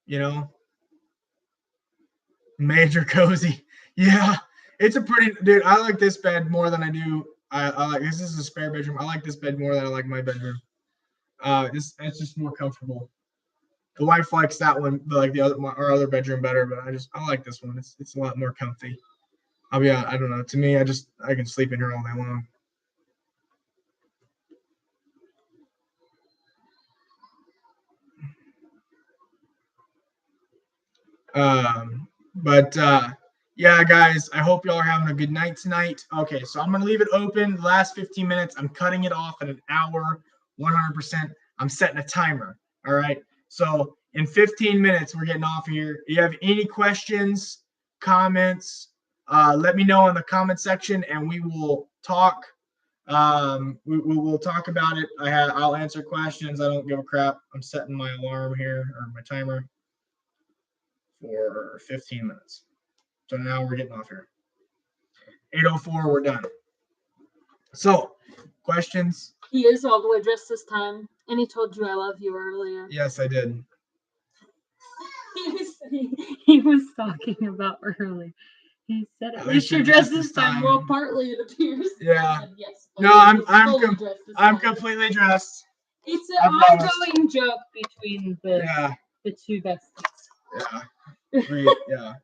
You know, Major Cozy. Yeah, it's a pretty dude. I like this bed more than I do. I like this is a spare bedroom. I like this bed more than I like my bedroom. It's just more comfortable. The wife likes that one, like our other bedroom better, but I like this one. It's a lot more comfy. I don't know. To me, I can sleep in here all day long. But yeah, guys, I hope y'all are having a good night tonight. Okay, so I'm gonna leave it open the last 15 minutes. I'm cutting it off at an hour, 100%. I'm setting a timer. All right. So in 15 minutes, we're getting off here. If you have any questions, comments, let me know in the comment section, and we will talk. We'll talk about it. I'll answer questions. I don't give a crap. I'm setting my alarm here, or my timer, for 15 minutes. So now we're getting off here. 8:04, we're done. So, questions?
He is all the way dressed this time, and he told you I love you earlier.
Yes, I did.
He was talking about early. He said, "At least you're dressed this time." Well, partly it appears.
Yeah.
Yes.
No, I'm completely dressed.
It's an ongoing joke between the two besties.
Yeah. Yeah.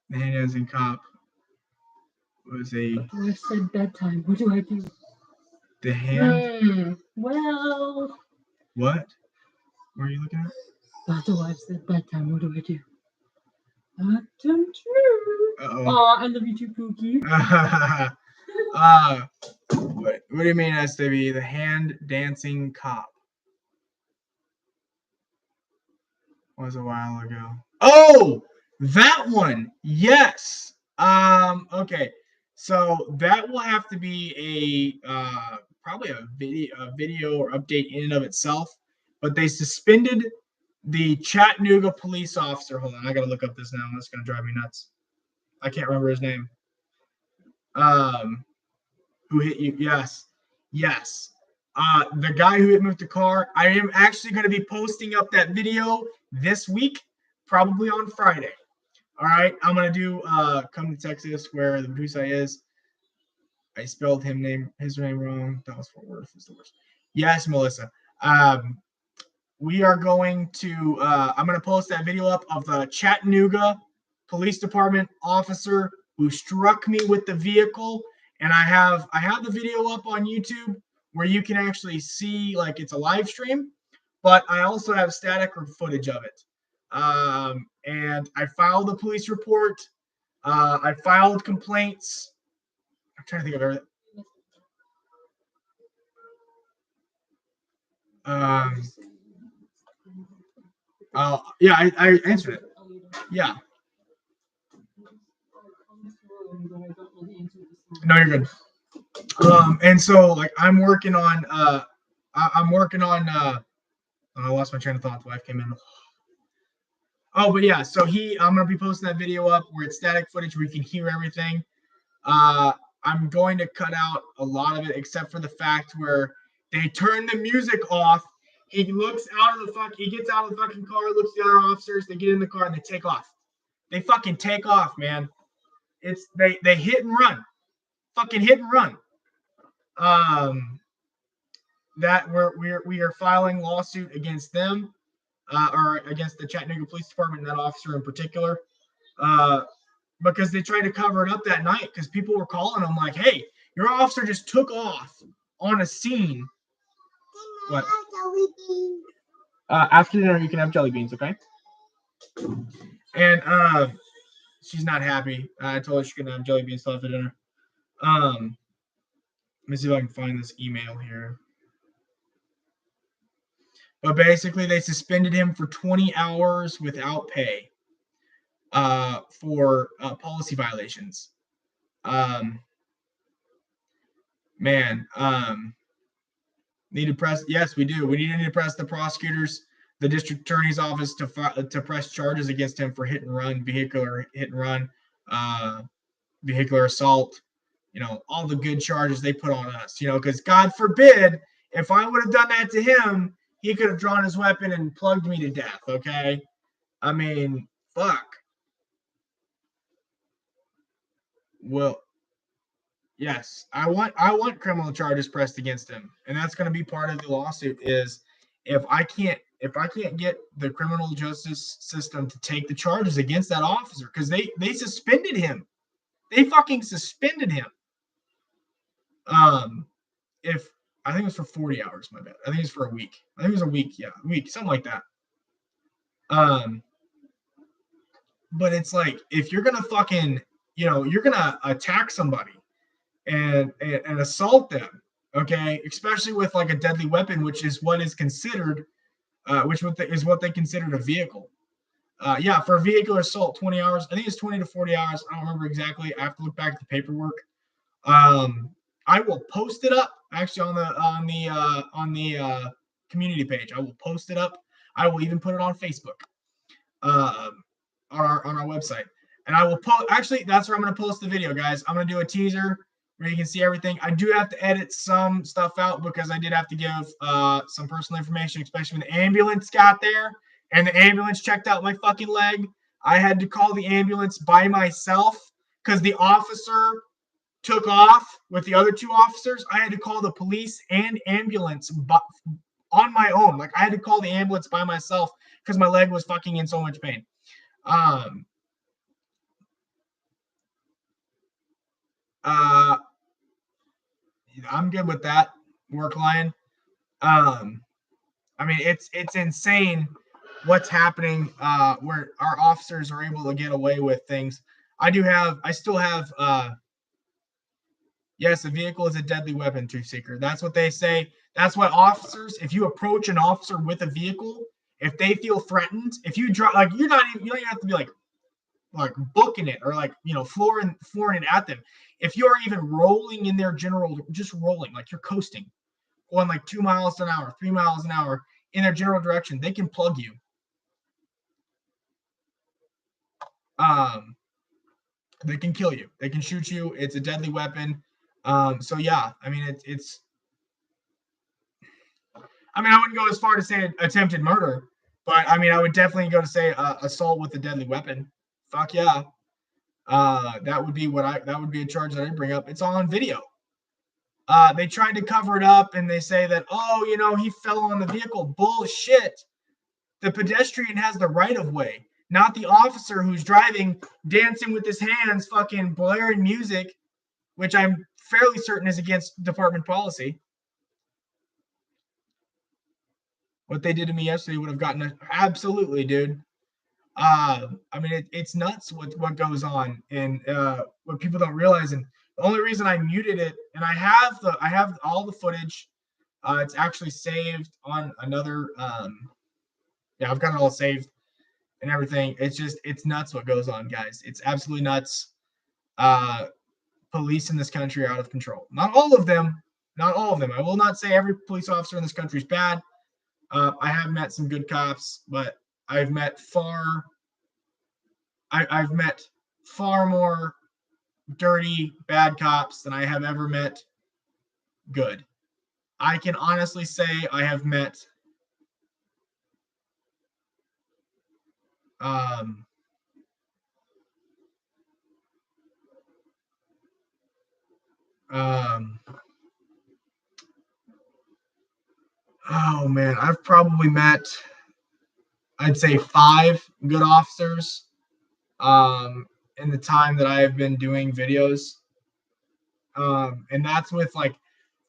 The hand-dancing cop was a.
I said bedtime. What do I do?
The hand.
Well.
What? What are you looking at?
The wife said bedtime. What do I do? True. Oh, I love you too, Pookie.
What do you mean, SW? The hand dancing cop was a while ago. Oh, that one. Yes. Okay. So that will have to be a probably a video or update in and of itself. But they suspended the Chattanooga police officer. Hold on, I gotta look up this now. That's gonna drive me nuts. I can't remember his name. Who hit you? Yes. The guy who hit me with the car. I am actually going to be posting up that video this week, probably on Friday. All right, I'm gonna do come to Texas where the Busai is. I spelled his name wrong. That was Fort Worth. Is the worst. Yes, Melissa. We are going to. I'm gonna post that video up of the Chattanooga Police Department officer who struck me with the vehicle, and I have the video up on YouTube where you can actually see, like, it's a live stream, but I also have static footage of it. And I filed a police report. I filed complaints. I'm trying to think of everything. Yeah, I answered it. Yeah. No, you're good. And so, like, I'm working on I lost my train of thought. The wife came in. Oh, but yeah, so I'm gonna be posting that video up where it's static footage where you can hear everything. I'm going to cut out a lot of it, except for the fact where they turn the music off He looks out of the he gets out of the fucking car, looks at the other officers, they get in the car and they take off. They fucking take off, man. It's they hit and run. Fucking hit and run. That we are filing lawsuit against them, or against the Chattanooga Police Department and that officer in particular, because they tried to cover it up that night because people were calling them like, "Hey, your officer just took off on a scene." What? After dinner, you can have jelly beans, okay? And she's not happy. I told her she couldn't have jelly beans till after dinner. Let me see if I can find this email here. But basically, they suspended him for 20 hours without pay for policy violations. Need to press. Yes, we do. We need to press the prosecutors, the district attorney's office to press charges against him for hit and run, vehicular hit and run, vehicular assault. You know, all the good charges they put on us. You know, because God forbid if I would have done that to him, he could have drawn his weapon and plugged me to death. Okay, I mean, fuck. Well, yes, I want criminal charges pressed against him, and that's going to be part of the lawsuit. Is if I can't get the criminal justice system to take the charges against that officer because they suspended him, they fucking suspended him. If I think it was for 40 hours, my bad. I think it was for a week. I think it was a week, yeah, a week, something like that. But it's like if you're gonna fucking, you're gonna attack somebody and assault them, okay, especially with like a deadly weapon, which is what is considered, is what they considered a vehicle. Yeah, for a vehicular assault, 20 hours. I think it's 20 to 40 hours. I don't remember exactly. I have to look back at the paperwork. I will post it up actually on the community page. I will post it up. I will even put it on Facebook, on our website, and I will post. Actually, that's where I'm going to post the video, guys. I'm going to do a teaser where you can see everything. I do have to edit some stuff out because I did have to give some personal information, especially when the ambulance got there and the ambulance checked out my fucking leg. I had to call the ambulance by myself because the officer took off with the other two officers. I had to call the police and ambulance on my own. Like I had to call the ambulance by myself because my leg was fucking in so much pain. I'm good with that, Work Lion. I mean, it's insane what's happening where our officers are able to get away with things. I still have yes, a vehicle is a deadly weapon, Truth Seeker. That's what they say. That's what officers, if you approach an officer with a vehicle, if they feel threatened, if you drive, like you don't even have to be like booking it or flooring it at them. If you're even rolling in their general, just rolling, like you're coasting, going like 2 miles an hour, 3 miles an hour in their general direction, they can plug you. They can kill you. They can shoot you. It's a deadly weapon. So yeah, I mean, it's. I mean, I wouldn't go as far to say attempted murder, but I mean, I would definitely go to say assault with a deadly weapon. Fuck yeah. That would be a charge that I'd bring up. It's all on video. They tried to cover it up and they say that, he fell on the vehicle. Bullshit. The pedestrian has the right of way, not the officer who's driving, dancing with his hands, fucking blaring music, which I'm fairly certain is against department policy. What they did to me yesterday would have gotten absolutely, dude. I mean, it's nuts what goes on and what people don't realize. And the only reason I muted it, and I have all the footage. It's actually saved on another. Yeah, I've got it all saved and everything. It's nuts what goes on, guys. It's absolutely nuts. Police in this country are out of control. Not all of them. Not all of them. I will not say every police officer in this country is bad. I have met some good cops, but I've met far more dirty, bad cops than I have ever met good. I can honestly say I have met Oh man, I've probably met, I'd say 5 good officers in the time that I've been doing videos. And that's with like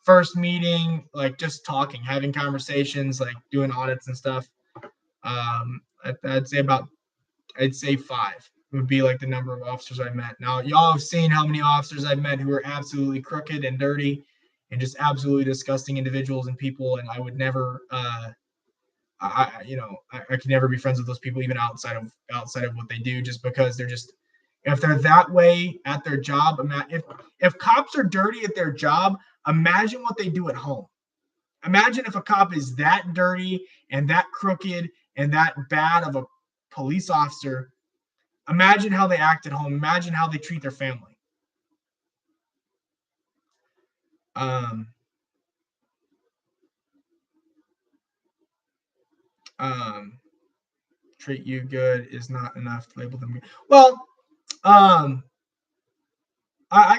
first meeting, like just talking, having conversations, like doing audits and stuff. I'd say 5 would be like the number of officers I've met. Now, y'all have seen how many officers I've met who are absolutely crooked and dirty and just absolutely disgusting individuals and people. And I would never, I could never be friends with those people, even outside of what they do, just because they're just, if they're that way at their job, if cops are dirty at their job, imagine what they do at home. Imagine if a cop is that dirty and that crooked and that bad of a police officer. Imagine how they act at home. Imagine how they treat their family. Treat you good is not enough to label them good. Well, I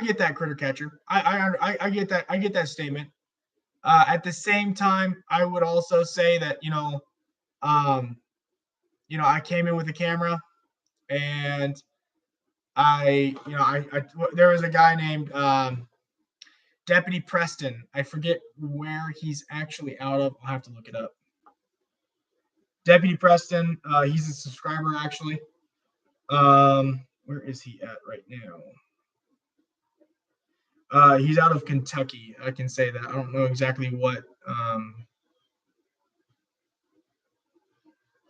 get that, critter catcher. I get that. I get that statement. At the same time, I would also say that I came in with a camera, and there was a guy named Deputy Preston. I forget where he's actually out of. I'll have to look it up. Deputy Preston, he's a subscriber actually. Where is he at right now? He's out of Kentucky. I can say that. I don't know exactly what.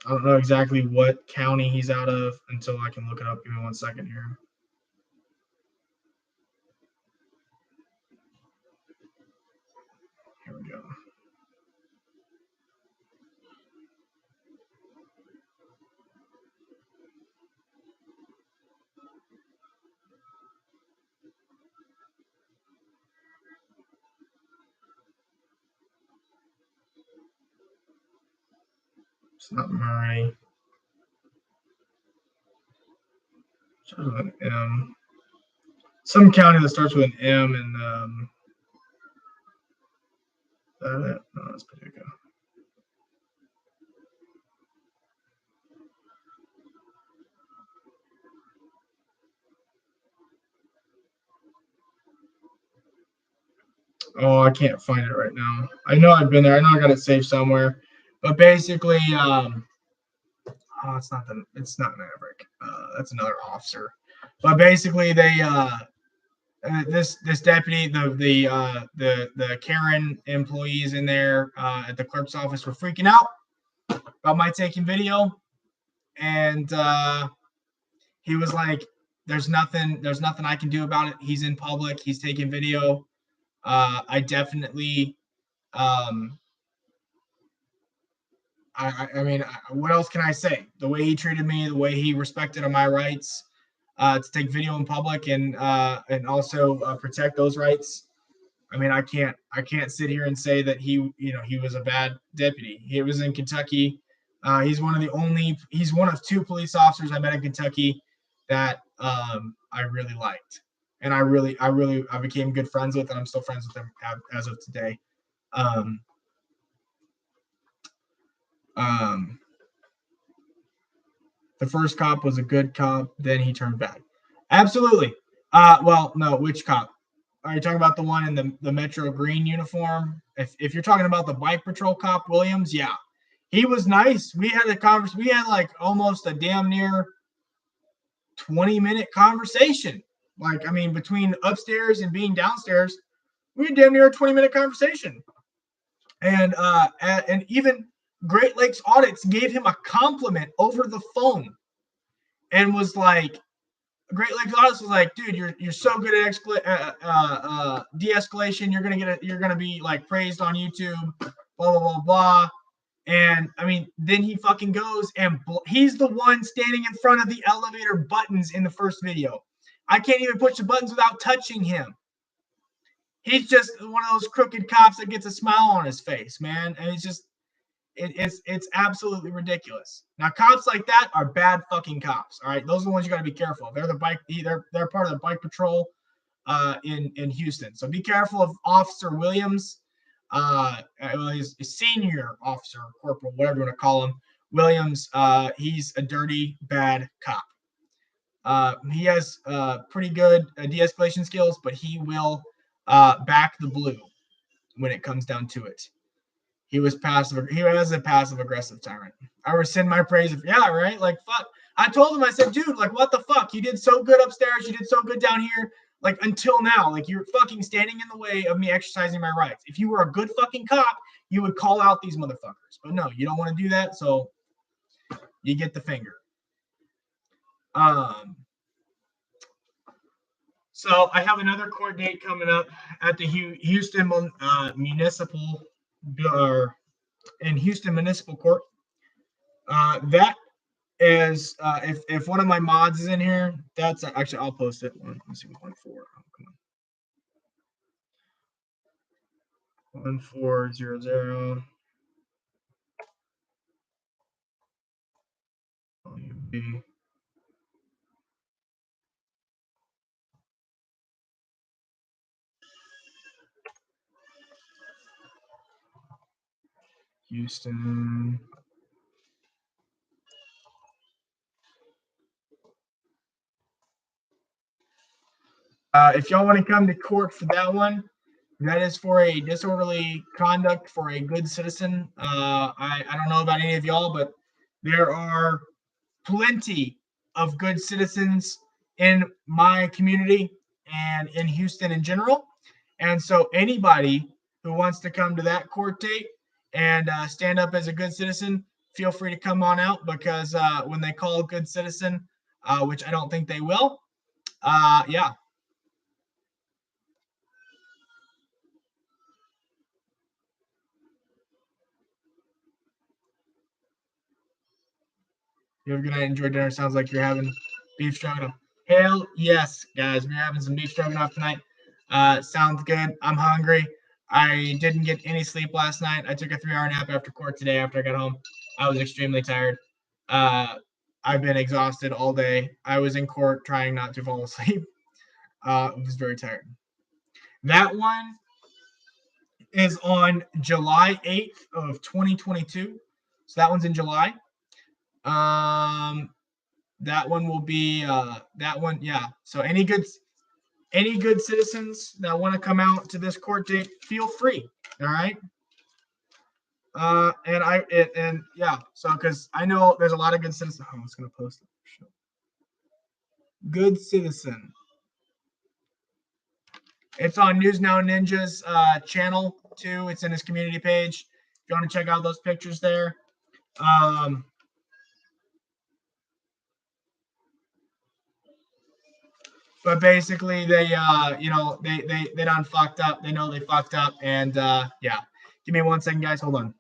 I don't know exactly what county he's out of until I can look it up. Give me 1 second here. Here we go. It's not Murray. It starts with an M. Some county that starts with an M and that it? No, that's Paducah. Oh, I can't find it right now. I know I've been there. I know I got it saved somewhere. But basically, it's not Maverick. That's another officer. But basically, they this deputy, the Karen employees in there at the clerk's office were freaking out about my taking video, and he was like, "There's nothing I can do about it. He's in public. He's taking video. I definitely." I mean, what else can I say? The way he treated me, the way he respected my rights to take video in public and also protect those rights. I mean, I can't sit here and say that he was a bad deputy. He was in Kentucky. He's one of 2 police officers I met in Kentucky that I really liked, and I became good friends with, and I'm still friends with him as of today. The first cop was a good cop, then he turned bad. Absolutely. Well, no, which cop? Are you talking about the one in the Metro Green uniform? If you're talking about the bike patrol cop, Williams, yeah. He was nice. We had a conversation. We had like almost a damn near 20-minute conversation. Like, I mean, between upstairs and being downstairs, we had damn near a 20-minute conversation. And even Great Lakes Audits gave him a compliment over the phone, and was like, Great Lakes Audits was like, dude, you're so good at de-escalation. You're gonna be like praised on YouTube. Blah blah blah blah. And I mean, then he fucking goes and he's the one standing in front of the elevator buttons in the first video. I can't even push the buttons without touching him. He's just one of those crooked cops that gets a smile on his face, man. And it's absolutely ridiculous. Now, cops like that are bad fucking cops. All right, those are the ones you got to be careful of. They're part of the bike patrol in Houston. So be careful of Officer Williams. He's a senior officer, corporal, whatever you want to call him. Williams. He's a dirty, bad cop. He has pretty good de-escalation skills, but he will back the blue when it comes down to it. He was passive. He was a passive aggressive tyrant. I rescind my praise. Yeah, right. Like fuck. I told him. I said, dude, like what the fuck? You did so good upstairs. You did so good down here. Like until now, like you're fucking standing in the way of me exercising my rights. If you were a good fucking cop, you would call out these motherfuckers. But no, you don't want to do that. So you get the finger. So I have another court date coming up at the Houston Municipal in Houston Municipal Court. That is if one of my mods is in here, that's actually I'll post it. Let's see, 1-4. Oh, come on. 1400. Houston. If y'all want to come to court for that one, that is for a disorderly conduct for a good citizen. I don't know about any of y'all, but there are plenty of good citizens in my community and in Houston in general. And so anybody who wants to come to that court date and stand up as a good citizen, feel free to come on out because when they call a good citizen, which I don't think they will, yeah. You have a good night. Enjoy dinner. Sounds like you're having beef stroganoff. Hell yes, guys. We're having some beef stroganoff tonight. Sounds good. I'm hungry. I didn't get any sleep last night. I took a 3-hour nap after court today after I got home. I was extremely tired. I've been exhausted all day. I was in court trying not to fall asleep. I was very tired. That one is on July 8th of 2022. So that one's in July. That one will be that one, yeah. So any good citizens that want to come out to this court date, feel free. All right. And yeah, so because I know there's a lot of good citizens. I'm just gonna post it. Good citizen. It's on News Now Ninja's channel too. It's in his community page. If you want to check out those pictures there. But basically, they they done fucked up. They know they fucked up, and yeah. Give me 1 second, guys. Hold on.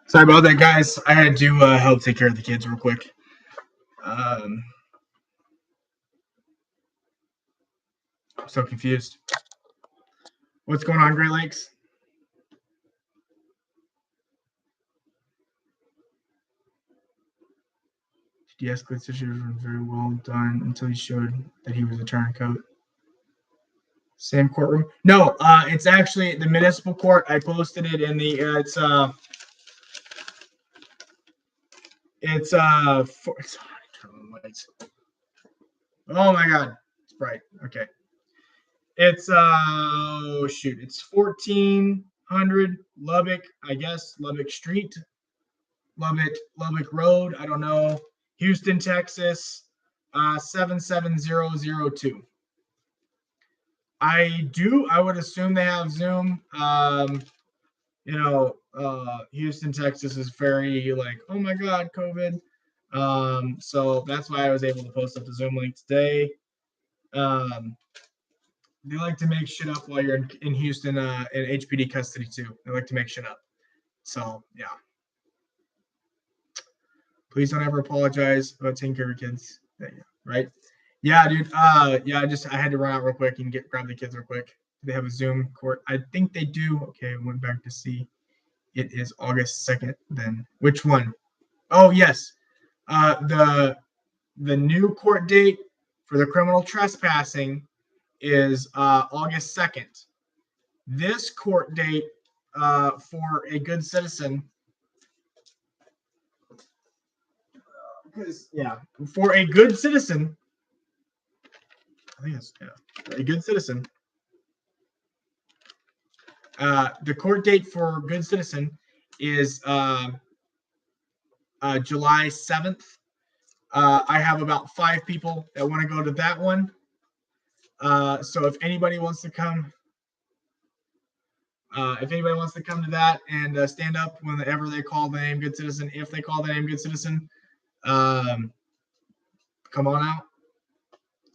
Sorry about that, guys. I had to help take care of the kids real quick. I'm so confused. What's going on, Great Lakes? De-escalate situation was very well done until he showed that he was a turncoat. Same courtroom? No, it's actually the municipal court. I posted it in the it's oh my god, it's Sprite. Okay. It's it's 1400 Lubbock, I guess, Lubbock Street, Lubbock Road. I don't know. Houston, Texas, 77002. I would assume they have Zoom. Houston, Texas is very like, oh my God, COVID. So that's why I was able to post up the Zoom link today. They like to make shit up while you're in Houston in HPD custody too. They like to make shit up. So yeah. Please don't ever apologize about taking care of your kids. Yeah, right? Yeah, dude. I had to run out real quick and grab the kids real quick. Do they have a Zoom court? I think they do. Okay, I went back to see. It is August 2nd. Then which one? Oh yes. The new court date for the criminal trespassing is August 2nd. This court date for a good citizen, for a good citizen, I think it's a good citizen. The court date for good citizen is July 7th. I have about 5 people that want to go to that one. So if anybody wants to come, to that and stand up whenever they call the name good citizen, if they call the name good citizen, come on out.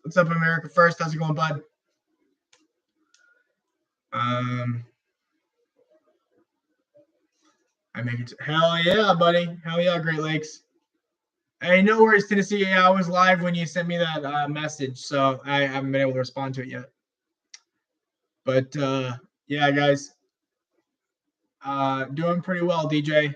What's up, America First? How's it going, bud? I make it. Hell yeah, buddy. Hell yeah, Great Lakes. Hey, no worries, Tennessee. Yeah, I was live when you sent me that message, so I haven't been able to respond to it yet. But yeah, guys, doing pretty well, DJ.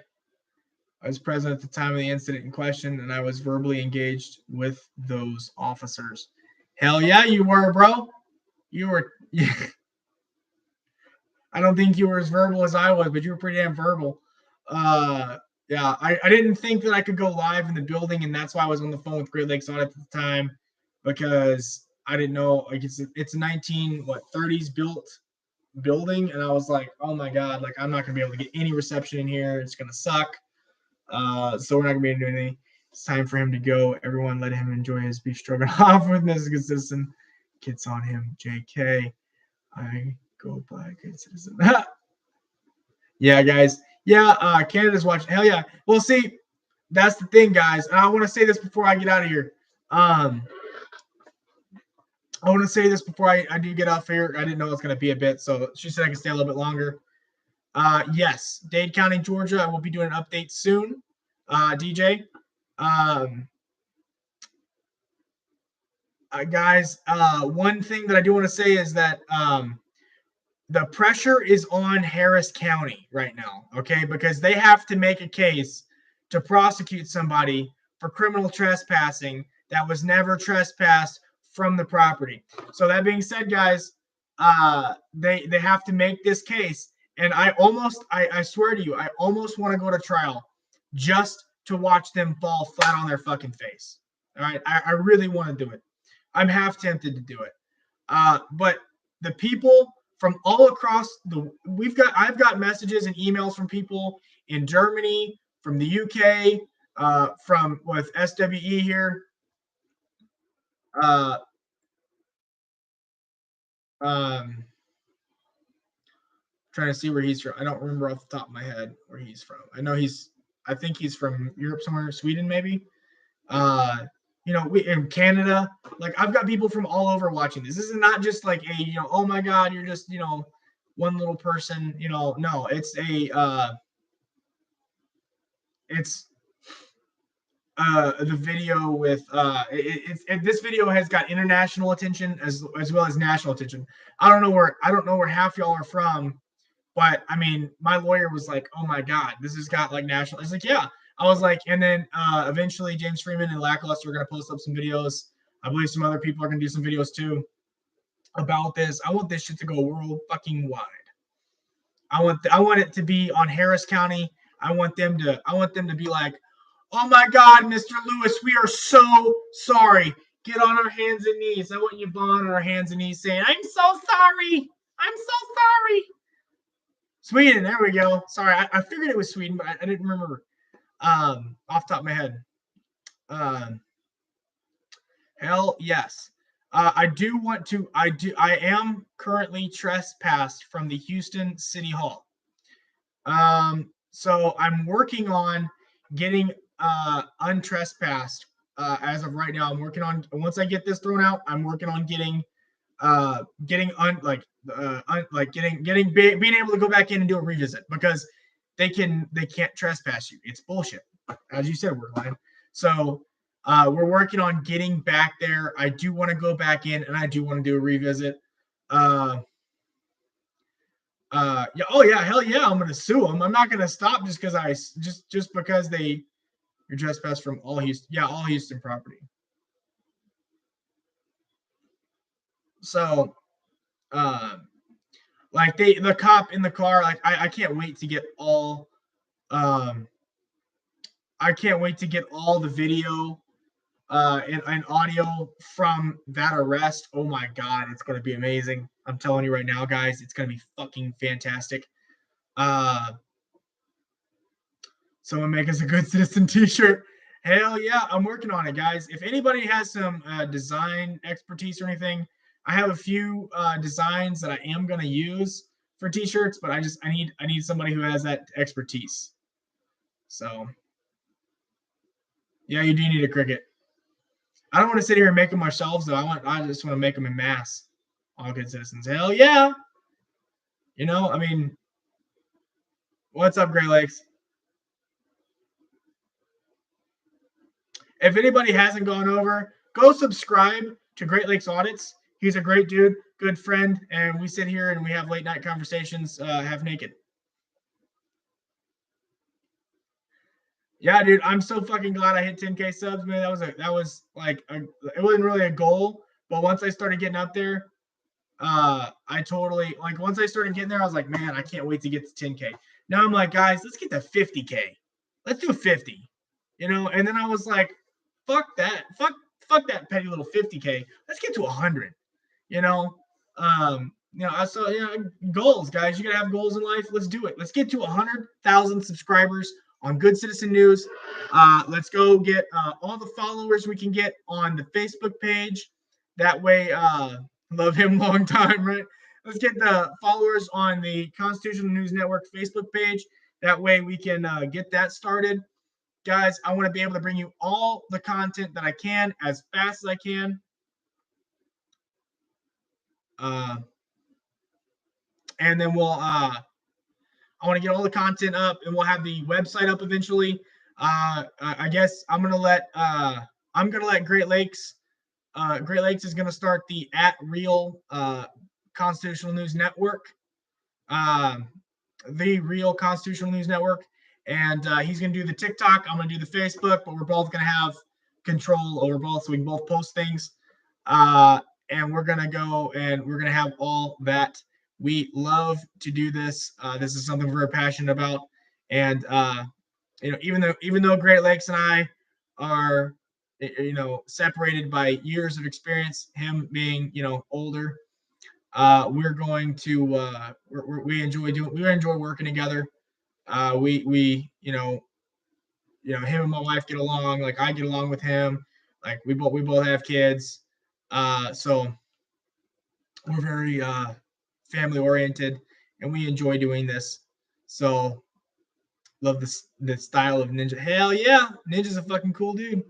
I was present at the time of the incident in question, and I was verbally engaged with those officers. Hell yeah, you were, bro. You were. I don't think you were as verbal as I was, but you were pretty damn verbal. Yeah, I didn't think that I could go live in the building, and that's why I was on the phone with Great Lakes Audit at the time, because I didn't know, like, it's a 30s built building, and I was like, oh my God, like, I'm not gonna be able to get any reception in here. It's gonna suck. So we're not gonna be able to do anything. It's time for him to go. Everyone, let him enjoy his beef stroganoff with Mrs. Good Citizen. Kids on him, JK. I go by Good Citizen. Yeah, guys. Yeah, Canada's watching. Hell yeah. Well, see, that's the thing, guys. And I want to say this before I get out of here. I want to say this before I do get off here. I didn't know it was going to be a bit, so she said I can stay a little bit longer. Yes, Dade County, Georgia. I will be doing an update soon, DJ. Guys, one thing that I do want to say is that the pressure is on Harris County right now, okay? Because they have to make a case to prosecute somebody for criminal trespassing that was never trespassed from the property. So that being said, guys, they have to make this case. And I swear to you, I almost want to go to trial just to watch them fall flat on their fucking face. All right? I really want to do it. I'm half tempted to do it. But the people from all across I've got messages and emails from people in Germany, from the UK, from with SWE here. Trying to see where he's from. I don't remember off the top of my head where he's from. I think he's from Europe somewhere, Sweden maybe. We in Canada, like I've got people from all over watching this. This is not just like a, oh my God, you're just, one little person, no, it's the video with, this video has got international attention as well as national attention. I don't know where half y'all are from, but I mean, my lawyer was like, oh my God, this has got like national. It's like, yeah. I was like, and then eventually James Freeman and Lackluster are going to post up some videos. I believe some other people are going to do some videos too about this. I want this shit to go world fucking wide. I want it to be on Harris County. I want them to be like, oh my God, Mr. Lewis, we are so sorry. get on our hands and knees. I want Yvonne on our hands and knees saying, I'm so sorry. I'm so sorry. Sweden, there we go. Sorry, I figured it was Sweden, but I didn't remember off the top of my head. Hell yes. I am currently trespassed from the Houston City Hall. So I'm working on getting untrespassed as of right now. I'm working on, once I get this thrown out, I'm working on getting being able to go back in and do a revisit, because they can't trespass you. It's bullshit. As you said, we're lying. So we're working on getting back there. I do want to go back in, and I do want to do a revisit. Yeah, oh yeah, hell yeah, I'm gonna sue them. I'm not gonna stop just because you're trespassed from all Houston. Yeah, all Houston property. So like the cop in the car, like I can't wait to get all I can't wait to get all the video and audio from that arrest. Oh my god, it's gonna be amazing. I'm telling you right now, guys, it's gonna be fucking fantastic. Someone make us a good citizen t-shirt. Hell yeah, I'm working on it, guys. If anybody has some design expertise or anything, I have a few designs that I am gonna use for t-shirts, but I need somebody who has that expertise. So yeah, you do need a cricket. I don't want to sit here and make them ourselves though. I just want to make them in mass. All good citizens. Hell yeah. You know, I mean, what's up, Great Lakes? If anybody hasn't gone over, go subscribe to Great Lakes Audits. He's a great dude, good friend, and we sit here and we have late night conversations half naked. Yeah, dude, I'm so fucking glad I hit 10K subs, man. That was like it wasn't really a goal, but once I started getting up there, I totally, like, once I started getting there, I was like, man, I can't wait to get to 10K. Now I'm like, guys, let's get to 50K. Let's do 50. You know, and then I was like, fuck that. Fuck that petty little 50K. Let's get to 100. You know, I saw, goals, guys. You gotta have goals in life. Let's do it. Let's get to 100,000 subscribers on Good Citizen News. Let's go get all the followers we can get on the Facebook page. That way, love him long time, right? Let's get the followers on the Constitutional News Network Facebook page. That way we can get that started. Guys, I want to be able to bring you all the content that I can as fast as I can. And then I want to get all the content up, and we'll have the website up eventually. I guess I'm gonna let Great Lakes. Great Lakes is gonna start the @real Constitutional News Network, the Real Constitutional News Network, and he's gonna do the TikTok. I'm gonna do the Facebook, but we're both gonna have control over both, so we can both post things. And we're gonna go and we're gonna have all that. We love to do this. This is something we're passionate about, and even though Great Lakes and I are separated by years of experience, him being older, we're going to we enjoy working together. We him and my wife get along. Like, I get along with him. Like, we both have kids. So we're very family oriented, and we enjoy doing this. So love the style of Ninja. Hell yeah, Ninja's a fucking cool dude.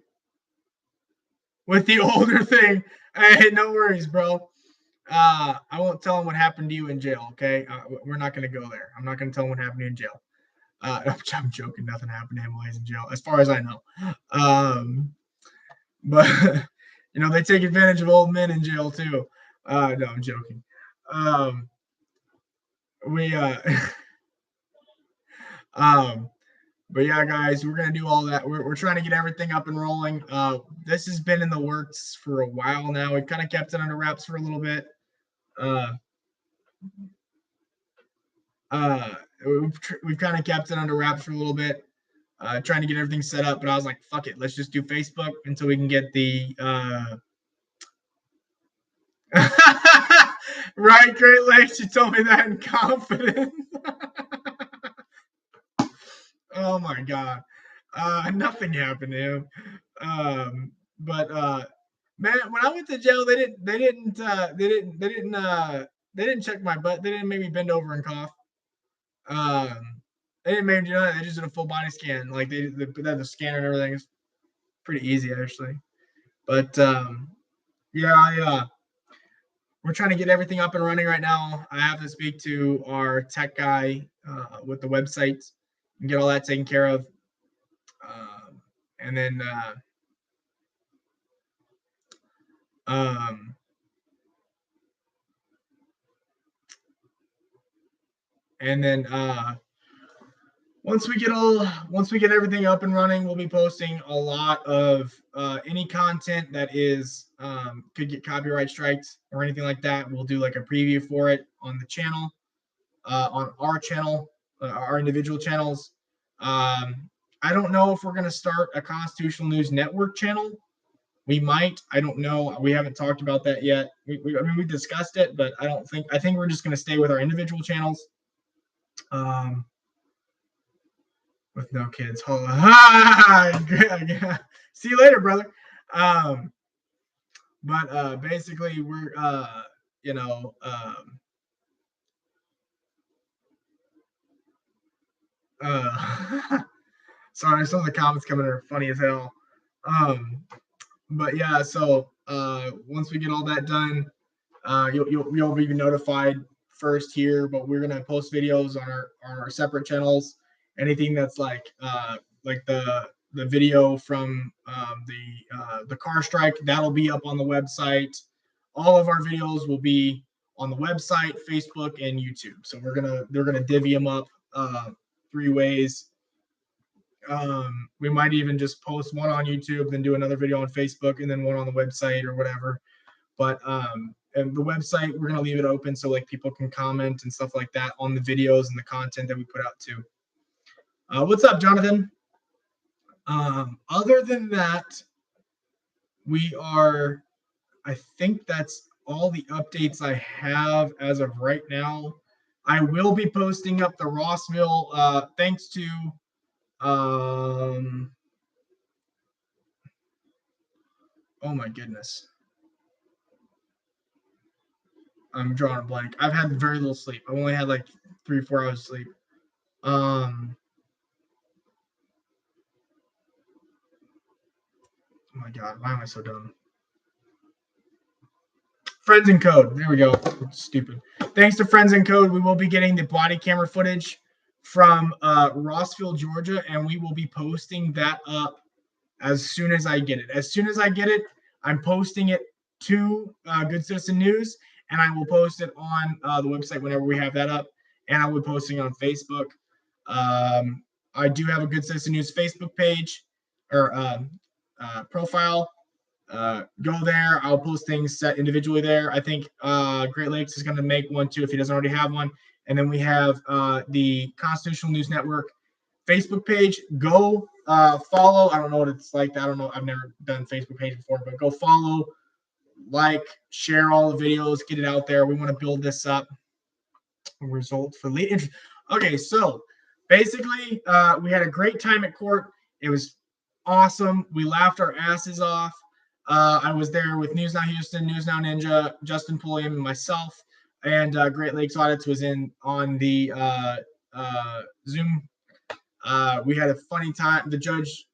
With the older thing, hey, no worries, bro. I won't tell him what happened to you in jail. Okay, we're not gonna go there. I'm not gonna tell him what happened to you in jail. I'm joking. Nothing happened to him while he's in jail, as far as I know. But they take advantage of old men in jail too. No, I'm joking. But yeah, guys, we're gonna do all that. We're trying to get everything up and rolling. This has been in the works for a while now. We've kind of kept it under wraps for a little bit. We've kind of kept it under wraps for a little bit, trying to get everything set up. But I was like, fuck it, let's just do Facebook until we can get the Right, Great Lakes. You told me that in confidence. Oh my God. Nothing happened to him. But man, when I went to jail, they didn't check my butt. They didn't make me bend over and cough. They didn't make me do that. They just did a full body scan. Like they had the scanner and everything. It's pretty easy actually. But yeah, we're trying to get everything up and running right now. I have to speak to our tech guy with the website and get all that taken care of. And then um, and then once we get everything up and running, we'll be posting a lot of any content that is could get copyright strikes or anything like that. We'll do like a preview for it on the channel, on our channel, our individual channels. I don't know if we're going to start a Constitutional News Network channel. We might. I don't know. We haven't talked about that yet. I mean, we discussed it, but I think we're just going to stay with our individual channels. With no kids. Hold on. See you later, brother. But basically, we're you know, sorry, some of the comments coming are funny as hell. But yeah, so once we get all that done, you'll be notified first here. But we're gonna post videos on our separate channels. Anything that's like the video from the car strike, that'll be up on the website. All of our videos will be on the website, Facebook, and YouTube. So they're gonna divvy them up 3 ways. We might even just post one on YouTube, then do another video on Facebook, and then one on the website or whatever. But and the website, we're gonna leave it open so like people can comment and stuff like that on the videos and the content that we put out too. What's up, Jonathan? Other than that, I think that's all the updates I have as of right now. I will be posting up the Rossville, thanks to oh my goodness. I'm drawing a blank. I've had very little sleep. I've only had like 3-4 hours of sleep. Oh my God, why am I so dumb? Friends and Code. There we go. Stupid. Thanks to Friends and Code, we will be getting the body camera footage from Rossville, Georgia, and we will be posting that up as soon as I get it. As soon as I get it, I'm posting it to Good Citizen News, and I will post it on the website whenever we have that up, and I will be posting it on Facebook. I do have a Good Citizen News Facebook page or profile. Go there. I'll post things set individually there. I think Great Lakes is going to make one too if he doesn't already have one. And then we have the Constitutional News Network Facebook page. Go follow. I don't know what it's like. I don't know. I've never done Facebook page before, but go follow, like, share all the videos, get it out there. We want to build this up. Results for lead interest. Okay, so basically, we had a great time at court. It was awesome. We laughed our asses off. I was there with News Now Houston, News Now Ninja, Justin Pulliam, and myself. And Great Lakes Audits was on the Zoom. We had a funny time. The judge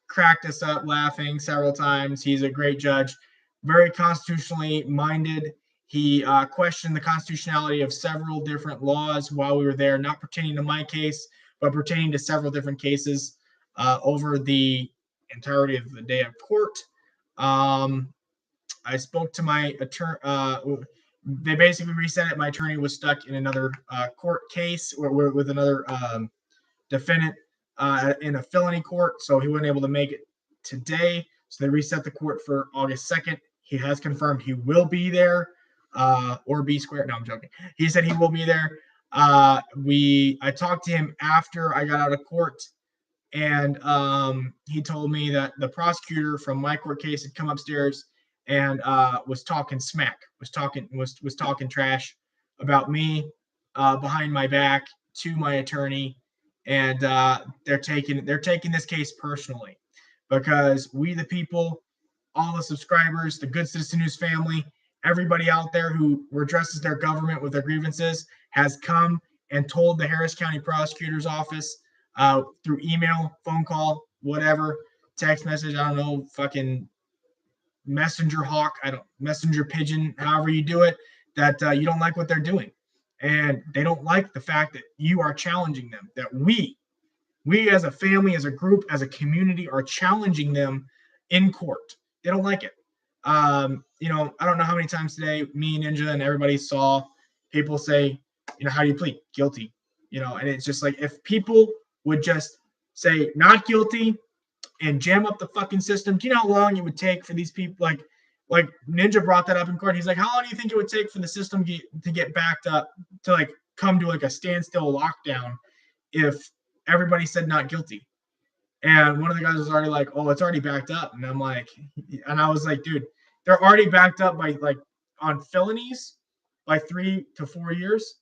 cracked us up laughing several times. He's a great judge, very constitutionally minded. He questioned the constitutionality of several different laws while we were there, not pertaining to my case, but pertaining to several different cases over the entirety of the day of court. I spoke to my attorney. They basically reset it. My attorney was stuck in another court case with another defendant in a felony court, so he wasn't able to make it today. So they reset the court for August 2nd. He has confirmed he will be there, or B squared. No, I'm joking. He said he will be there. I talked to him after I got out of court, and he told me that the prosecutor from my court case had come upstairs and was talking smack, was talking trash about me behind my back to my attorney, and they're taking this case personally because we the people, all the subscribers, the Good Citizen News family, everybody out there who redresses their government with their grievances has come and told the Harris County Prosecutor's Office through email, phone call, whatever, text message, I don't know, fucking messenger hawk, messenger pigeon, however you do it, that you don't like what they're doing. And they don't like the fact that you are challenging them, that we as a family, as a group, as a community are challenging them in court. They don't like it. I don't know how many times today me, Ninja, and everybody saw people say, how do you plead? Guilty. And it's just like, if people would just say not guilty and jam up the fucking system, do you know how long it would take for these people? Like Ninja brought that up in court. He's like, how long do you think it would take for the system to get backed up, to like come to like a standstill lockdown if everybody said not guilty? And one of the guys was already like, oh, it's already backed up. And I was like, dude, they're already backed up by like on felonies by 3 to 4 years.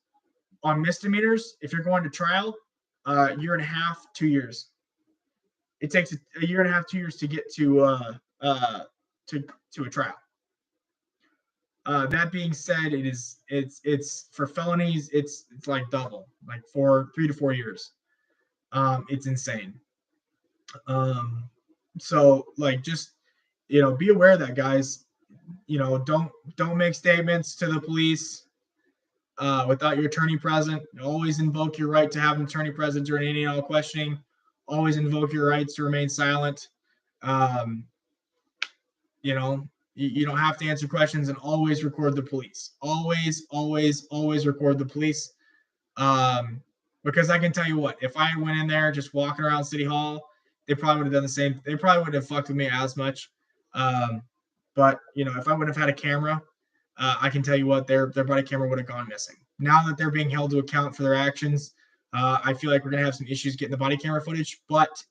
On misdemeanors, if you're going to trial, year and a half, 2 years. It takes a year and a half, 2 years to get to a trial. That being said, it's for felonies, it's like double, like 3 to 4 years. It's insane. So like, just be aware of that, guys. Don't make statements to the police without your attorney present. Always invoke your right to have an attorney present during any and all questioning. Always invoke your rights to remain silent. You don't have to answer questions, and always record the police. Always record the police. Because I can tell you what, if I went in there just walking around City Hall, they probably would have done the same. They probably wouldn't have fucked with me as much. But if I would have had a camera, I can tell you what, their body camera would have gone missing. Now that they're being held to account for their actions, I feel like we're gonna have some issues getting the body camera footage. But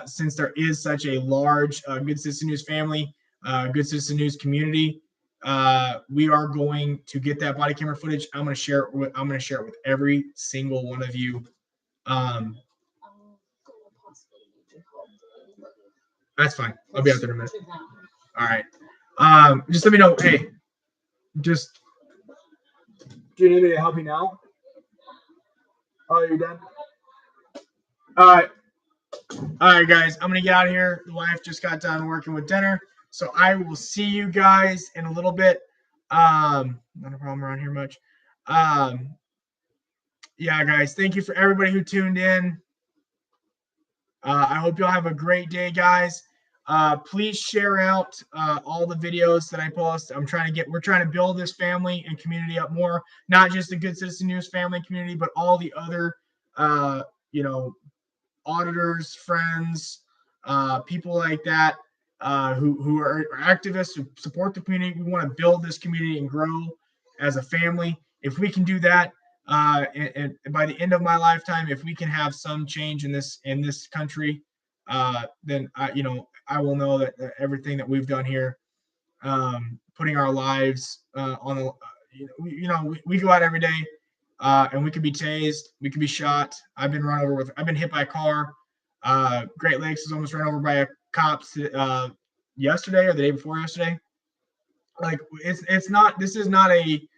since there is such a large Good Citizen News family, Good Citizen News community, we are going to get that body camera footage. I'm gonna share it with every single one of you. That's fine. I'll be out there in a minute. All right. Just let me know. Hey, do you need me to help you now? Oh, you're done? All right, guys. I'm gonna get out of here. The wife just got done working with dinner, so I will see you guys in a little bit. Not a problem around here much. Yeah, guys. Thank you for everybody who tuned in. I hope y'all have a great day, guys. Please share out all the videos that I post. We're trying to build this family and community up more, not just the Good Citizen News family community, but all the other, auditors, friends, people like that, who are activists, who support the community. We want to build this community and grow as a family. If we can do that, and by the end of my lifetime, if we can have some change in this country, then I will know that everything that we've done here, putting our lives on the, we go out every day, and we could be tased, we could be shot. I've been hit by a car. Great Lakes was almost run over by a cops yesterday or the day before yesterday. Like, this is not a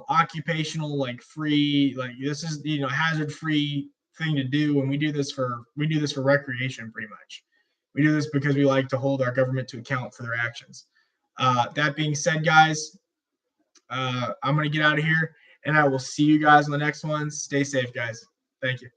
occupational, like, free, like, this is hazard free thing to do, and we do this for recreation. Pretty much we do this because we like to hold our government to account for their actions. That being said, guys, I'm gonna get out of here, and I will see you guys on the next one. Stay safe, guys. Thank you.